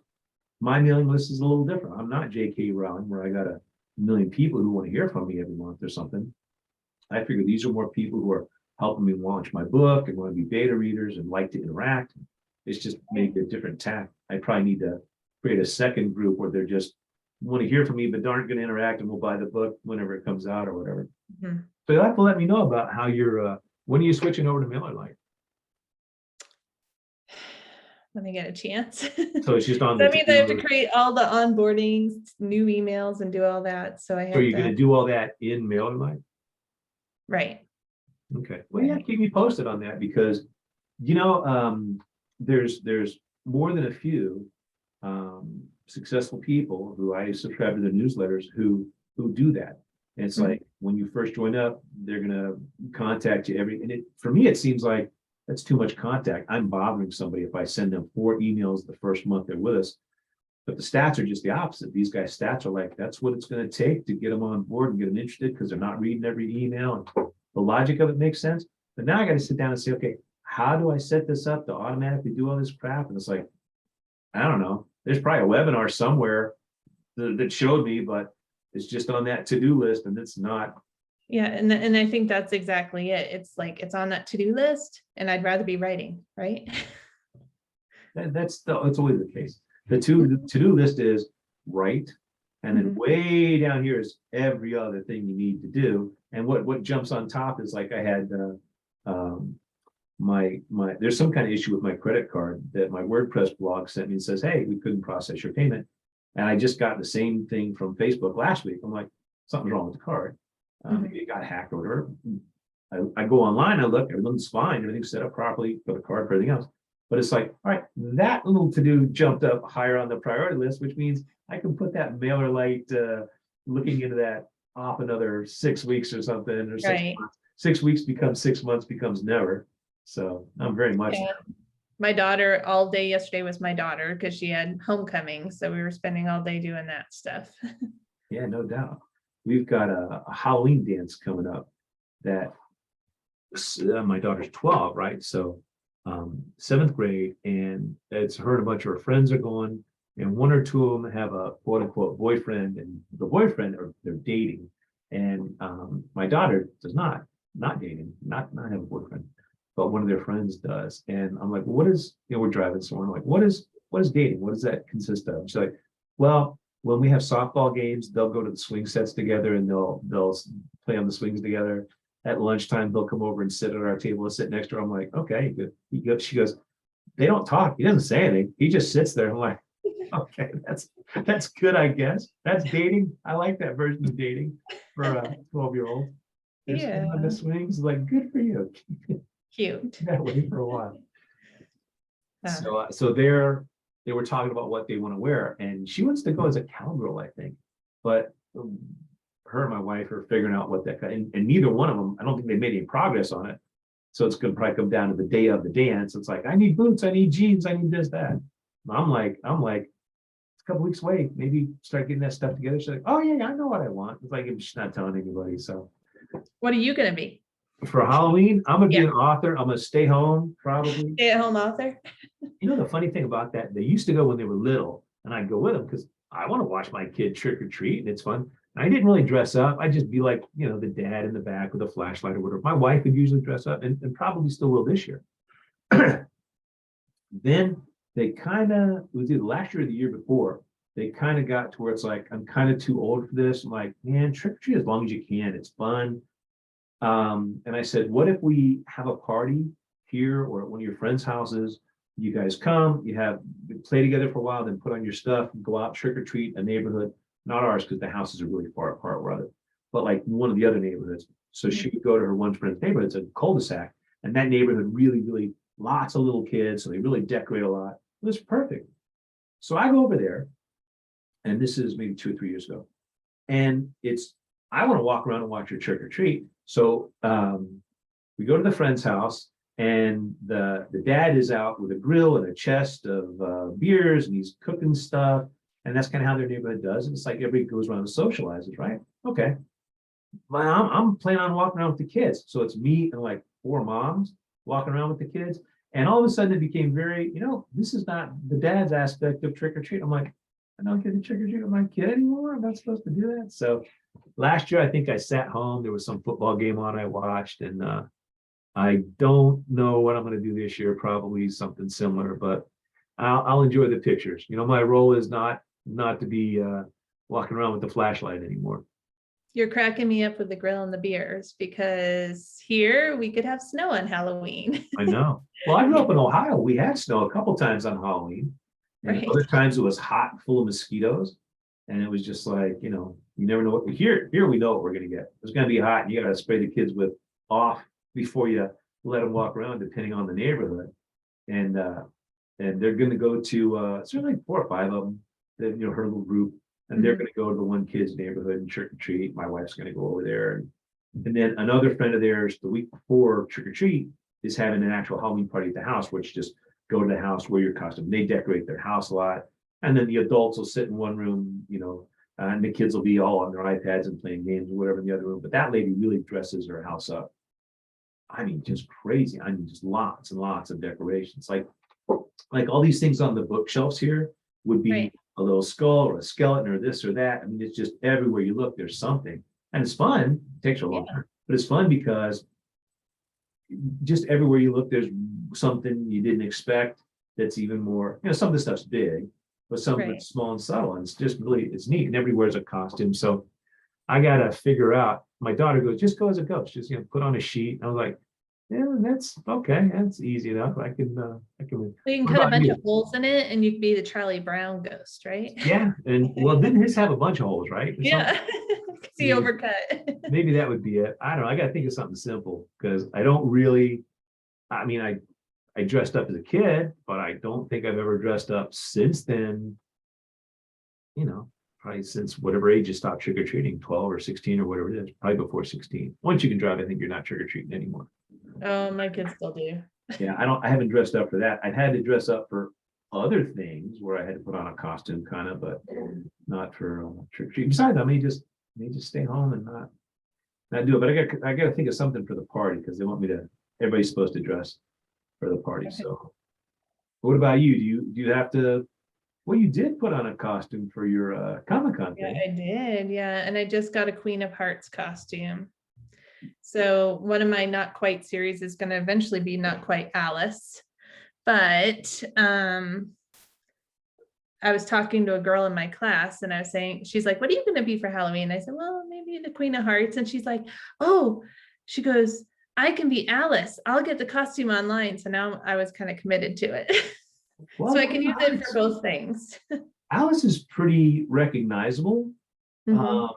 my mailing list is a little different. I'm not J.K. Rowling, where I got 1 million people who want to hear from me every month or something. I figure these are more people who are helping me launch my book and want to be beta readers and like to interact. It's just maybe a different tack. I probably need to create a second group where they're just want to hear from me, but aren't going to interact and will buy the book whenever it comes out or whatever. So you'll have to let me know about how you're, when are you switching over to MailerLite? When I get a chance. So it's just on that means I have to create all the onboardings, new emails, and do all that. So I have. So you're going to do all that in MailerLite? Right. Okay. Well, yeah, keep me posted on that, because there's more than a few successful people who I subscribe to their newsletters who do that. And it's like when you first join up, they're gonna contact you and for me, it seems like that's too much contact. I'm bothering somebody if I send them 4 emails the first month they're with us. But the stats are just the opposite. These guys' stats are like, that's what it's going to take to get them on board and get them interested because they're not reading every email. And the logic of it makes sense. But now I got to sit down and say, okay, how do I set this up to automatically do all this crap? And it's like, I don't know. There's probably a webinar somewhere that showed me, but it's just on that to-do list and it's not. Yeah, and I think that's exactly it. It's like it's on that to-do list, and I'd rather be writing, right? That's always the case. The to-do list is write, and then way down here is every other thing you need to do. And what jumps on top is like I had there's some kind of issue with my credit card that my WordPress blog sent me and says, hey, we couldn't process your payment. And I just got the same thing from Facebook last week. I'm like, something's wrong with the card. Maybe it got hacked or whatever. I go online, I look, everything's fine, everything's set up properly for the card, for everything else. But it's like, all right, that little to-do jumped up higher on the priority list, which means I can put that mailer light looking into that off another 6 weeks or something, or 6 months. 6 weeks becomes 6 months becomes never. So I'm very much. Yeah. My daughter, all day yesterday was my daughter because she had homecoming. So we were spending all day doing that stuff. Yeah, no doubt. We've got a Halloween dance coming up that my daughter's 12, right? So 7th grade, and it's her and a bunch of her friends are going, and 1 or 2 of them have a quote unquote boyfriend, and the boyfriend they're dating. And my daughter does not dating, not have a boyfriend, but one of their friends does. And I'm like, well, what is, we're driving somewhere. I'm like, what is dating? What does that consist of? She's like, well, when we have softball games, they'll go to the swing sets together and they'll play on the swings together. At lunchtime, they'll come over and sit at our table and sit next to her. I'm like, okay, good. She goes, they don't talk. He doesn't say anything. He just sits there. I'm like, okay, that's good, I guess. That's dating. I like that version of dating for a 12-year-old. Yeah. On the swings, like, good for you. Cute. That way for a while. So they were talking about what they want to wear, and she wants to go as a cowgirl, I think. But her and my wife are figuring out what that, and neither one of them, I don't think they made any progress on it. So it's going to probably come down to the day of the dance. It's like, I need boots, I need jeans, I need this, that. I'm like, it's a couple weeks away. Maybe start getting that stuff together. She's like, oh yeah, I know what I want. It's like, I'm just not telling anybody. So what are you going to be? For Halloween, I'm gonna be an author. I'm gonna stay home, probably. Stay-at-home author. You know, the funny thing about that, they used to go when they were little, and I'd go with them because I want to watch my kid trick or treat, and it's fun. And I didn't really dress up. I'd just be like, the dad in the back with a flashlight or whatever. My wife would usually dress up, and probably still will this year. Then they kind of, it was either last year or the year before, they kind of got to where it's like, I'm kind of too old for this. I'm like, man, trick or treat as long as you can. It's fun. And I said, what if we have a party here or at one of your friends' houses? You guys come, you play together for a while, then put on your stuff, and go out, trick or treat a neighborhood, not ours, because the houses are really far apart, rather, but like one of the other neighborhoods. So she would go to her one friend's neighborhood, it's a cul-de-sac, and that neighborhood really, really lots of little kids, so they really decorate a lot. It was perfect. So I go over there, and this is maybe 2 or 3 years ago, and I want to walk around and watch her trick or treat. So we go to the friend's house, and the dad is out with a grill and a chest of beers, and he's cooking stuff. And that's kind of how their neighborhood does. And it's like everybody goes around and socializes, right? Okay. But I'm planning on walking around with the kids. So it's me and like 4 moms walking around with the kids. And all of a sudden it became very, this is not the dad's aspect of trick or treat. I'm like, I don't get to trick or treat with my kid anymore. I'm not supposed to do that. So last year, I think I sat home. There was some football game on I watched, and I don't know what I'm going to do this year. Probably something similar, but I'll enjoy the pictures. My role is not to be walking around with the flashlight anymore. You're cracking me up with the grill and the beers, because here we could have snow on Halloween. I know. Well, I grew up in Ohio. We had snow a couple times on Halloween, and Right. other times it was hot and full of mosquitoes. And it was just like, you never know what here we know what we're going to get. It's going to be hot, and you got to spray the kids with off before you let them walk around, depending on the neighborhood. And and they're going to go to it's like 4 or 5 of them, her little group, and they're going to go to the one kid's neighborhood and trick or treat. My wife's going to go over there, and then another friend of theirs the week before trick or treat is having an actual Halloween party at the house, which just go to the house, wear your costume. They decorate their house a lot, and then the adults will sit in one room, and the kids will be all on their iPads and playing games or whatever in the other room. But that lady really dresses her house up. I mean, just crazy. I mean, just lots and lots of decorations. Like all these things on the bookshelves here would be Right. a little skull or a skeleton or this or that. I mean, it's just everywhere you look, there's something. And it's fun. It takes a long time, but it's fun because just everywhere you look, there's something you didn't expect that's even more, some of the stuff's big, but some of Right. it's small and subtle. And it's just really, it's neat. And everywhere's a costume. So I gotta figure out, my daughter goes, just go as a ghost, just put on a sheet. I was like, yeah, that's okay. That's easy enough. I can So you can What cut a about bunch you? of holes in it and you can be the Charlie Brown ghost, right? Yeah, and well, didn't his have a bunch of holes, right? Or something? Yeah. Because he Maybe, overcut. maybe that would be it. I don't know. I gotta think of something simple because I don't really, I mean, I dressed up as a kid, but I don't think I've ever dressed up since then, probably since whatever age you stop trick or treating, 12 or 16 or whatever it is, probably before 16. Once you can drive, I think you're not trick or treating anymore. Oh, my kids still do. Yeah, I haven't dressed up for that. I've had to dress up for other things where I had to put on a costume kind of, but not for trick or treat. Besides, I may just stay home and not do it. But I got to think of something for the party because they want me to. Everybody's supposed to dress for the party. Okay. So, what about you? Do you have to? Well, you did put on a costume for your Comic-Con Yeah, thing. I did. Yeah. And I just got a Queen of Hearts costume. So one of my Not Quite series is going to eventually be Not Quite Alice. But I was talking to a girl in my class and I was saying, she's like, what are you going to be for Halloween? I said, well, maybe the Queen of Hearts. And she's like, oh, she goes, I can be Alice. I'll get the costume online. So now I was kind of committed to it. Well, So I can Queen use of it for Hearts. both things. Alice is pretty recognizable. Mhm.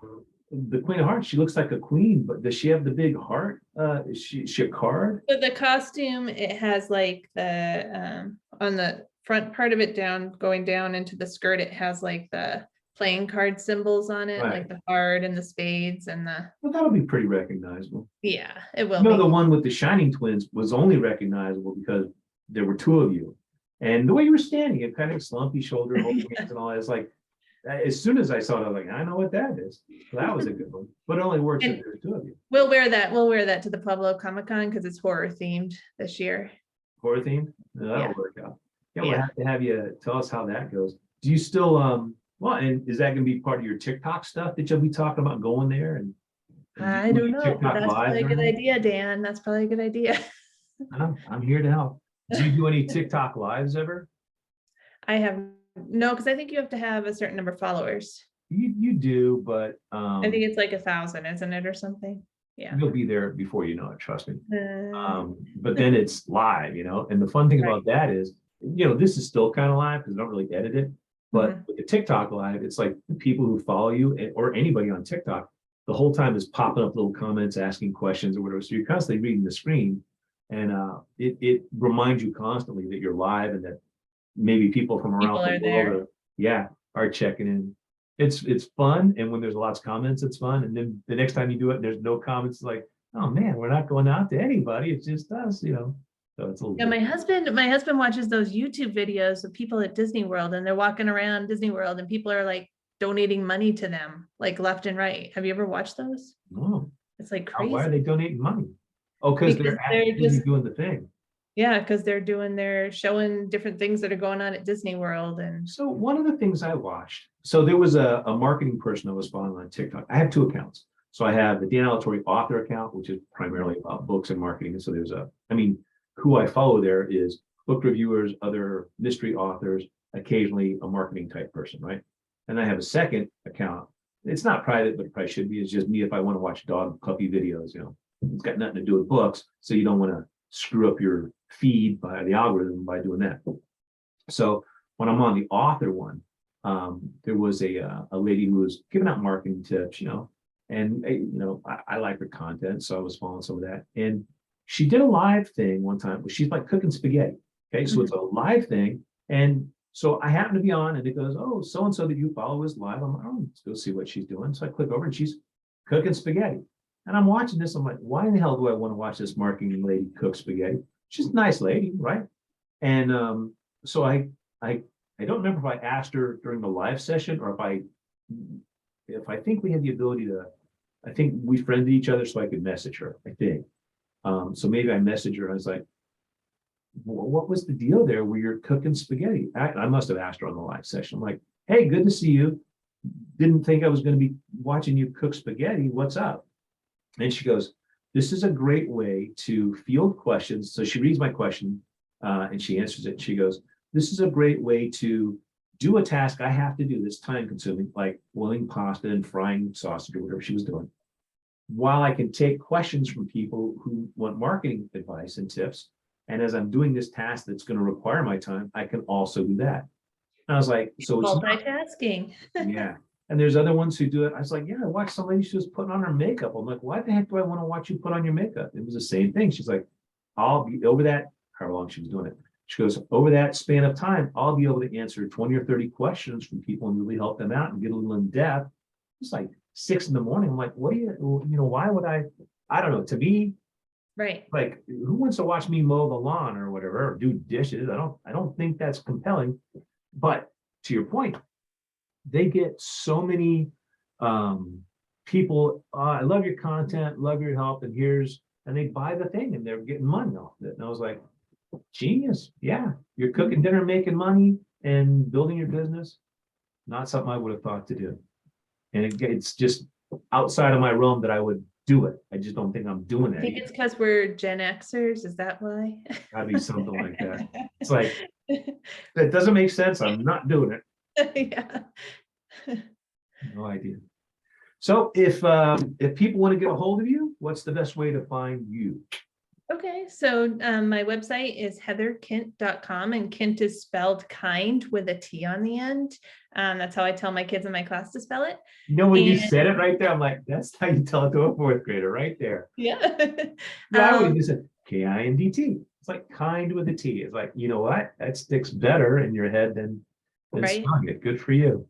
The Queen of Hearts, she looks like a queen, but does she have the big heart? Is she a card? So the costume, it has like the on the front part of it going down into the skirt, it has like the playing card symbols on it, Right. like the heart and the spades and the, Well, that'll be pretty recognizable. yeah, it will The be. one with the Shining Twins was only recognizable because there were 2 of you. And the way you were standing, it kind of slumpy shoulder, holding hands and all that. It's like, as soon as I saw it, I was like, I know what that is. So that was a good one, but it only works if And- there's 2 of you. We'll wear that to the Pueblo Comic-Con because it's horror themed this year. Horror themed, that'll Yeah. work out. Yeah, we'll Yeah. have to have you tell us how that goes. Do you still, well, and is that gonna be part of your TikTok stuff that you'll be talking about going there and? do you I do don't any know, but TikTok that's lives probably a or good anything? idea, Dan. That's probably a good idea. I'm here to help. Do you do any TikTok lives ever? I have no, because I think you have to have a certain number of followers. You do, but I think it's like 1,000, isn't it, or something? Yeah. you'll be there before you know it, trust me. Uh, But then it's live, and the fun thing Right. about that is, this is still kind of live because I don't really edit it. But Mhm. with the TikTok live, it's like the people who follow you or anybody on TikTok, the whole time is popping up little comments, asking questions or whatever. So you're constantly reading the screen, and it reminds you constantly that you're live and that maybe people from around People the are there. world are checking in. It's fun, and when there's lots of comments, it's fun. And then the next time you do it, and there's no comments, it's like, oh man, we're not going out to anybody. It's just us, So it's a little. Yeah, my husband watches those YouTube videos of people at Disney World and they're walking around Disney World and people are like donating money to them, like left and right. Have you ever watched those? No. It's like Why are crazy. they donating money? Oh, because Because they're they're actually just, doing the thing. yeah, because they're showing different things that are going on at Disney World. And So one of the things I watched, so there was a marketing person I was following on TikTok. I have 2 accounts. So I have the Dan Alatorre author account, which is primarily about books and marketing. And so who I follow there is book reviewers, other mystery authors, occasionally a marketing type person, right? And I have a second account. It's not private, but it probably should be. It's just me if I want to watch dog puppy videos, It's got nothing to do with books. So you don't want to screw up your feed by the algorithm by doing that. So when I'm on the author one, there was a lady who was giving out marketing tips, and I like her content, so I was following some of that. And she did a live thing one time. She's like cooking spaghetti. Okay, so it's a live thing, And so I happen to be on and it goes, oh, so-and-so that you follow is live. I'm like, oh, let's go see what she's doing. So I click over and she's cooking spaghetti. And I'm watching this. I'm like, why in the hell do I want to watch this marketing lady cook spaghetti? She's a nice lady, right? And so I don't remember if I asked her during the live session or if I think we had the ability to, I think we friended each other so I could message her, I think. So maybe I messaged her and I was like, what was the deal there where you're cooking spaghetti? I must have asked her on the live session. I'm like, hey, good to see you. Didn't think I was going to be watching you cook spaghetti. What's up? And she goes, this is a great way to field questions. So she reads my question and she answers it. She goes, this is a great way to do a task I have to do that's time consuming, like boiling pasta and frying sausage or whatever she was doing, while I can take questions from people who want marketing advice and tips. And as I'm doing this task that's going to require my time, I can also do that. And I was like, so it's multitasking. yeah. And there's other ones who do it. I was like, yeah, I watched some lady, she was putting on her makeup. I'm like, why the heck do I want to watch you put on your makeup? It was the same thing. She's like, I'll be over that, however long she was doing it. She goes, over that span of time, I'll be able to answer 20 or 30 questions from people and really help them out and get a little in depth. It's like 6 in the morning. I'm like, what do you, why would I don't know. To me, right. Like, who wants to watch me mow the lawn or whatever, or do dishes? I don't think that's compelling. But to your point, they get so many people, I love your content, love your help, and they buy the thing and they're getting money off it. And I was like, genius. Yeah, you're cooking dinner, making money and building your business. Not something I would have thought to do. And it's just outside of my realm that I would do it. I just don't think I'm doing I that. think it's because we're Gen Xers. Is that why? Gotta be something like that. It's like, that doesn't make sense. I'm not doing it. Yeah. No idea. So if people want to get a hold of you, what's the best way to find you? Okay, so my website is heatherkindt.com, and Kindt is spelled kind with a T on the end. That's how I tell my kids in my class to spell it. When you said it right there, I'm like, that's how you tell it to a fourth grader right there. Yeah. Yeah, I would have just said Kindt. It's like kind with a T. It's like, you know what? That sticks better in your head than right. spelling it. Good for you.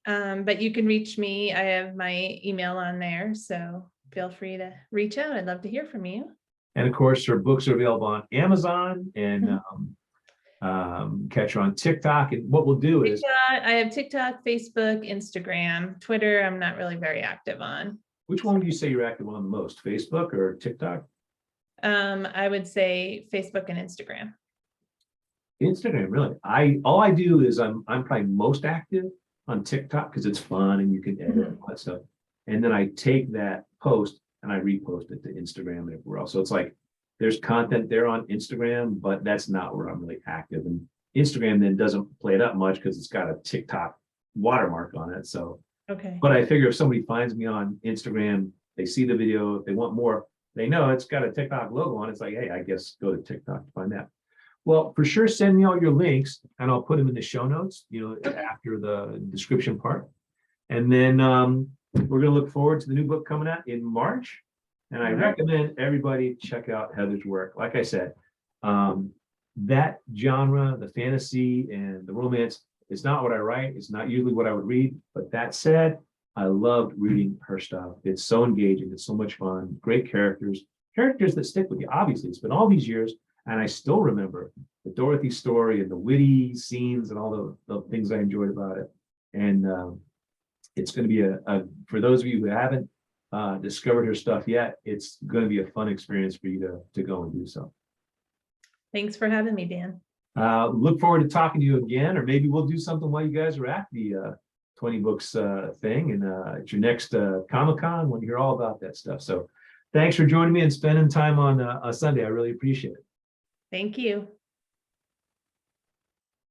But you can reach me. I have my email on there, so feel free to reach out. I'd love to hear from you. And of course, her books are available on Amazon and catch her on TikTok. And what we'll do is I have TikTok, Facebook, Instagram, Twitter. I'm not really very active on. Which one would you say you're active on the most, Facebook or TikTok? I would say Facebook and Instagram. Instagram, really. All I do is I'm probably most active on TikTok because it's fun and you can edit and all that stuff. And then I take that post and I repost it to Instagram and everywhere else. So it's like there's content there on Instagram, but that's not where I'm really active. And Instagram then doesn't play it up much because it's got a TikTok watermark on it. So, okay. But I figure if somebody finds me on Instagram, they see the video, if they want more, they know it's got a TikTok logo on it. It's like, hey, I guess go to TikTok to find that. Well, for sure, send me all your links and I'll put them in the show notes, after the description part. And then we're going to look forward to the new book coming out in March. And I recommend everybody check out Heather's work. Like I said, that genre, the fantasy and the romance, is not what I write. It's not usually what I would read. But that said, I loved reading her stuff. It's so engaging. It's so much fun. Great characters that stick with you. Obviously, it's been all these years. And I still remember the Dorothy story and the witty scenes and all the things I enjoyed about it. And it's going to be for those of you who haven't discovered her stuff yet, it's going to be a fun experience for you to go and do so. Thanks for having me, Dan. Look forward to talking to you again, or maybe we'll do something while you guys are at the 20 books thing and at your next Comic-Con when you hear all about that stuff. So thanks for joining me and spending time on a Sunday. I really appreciate it. Thank you.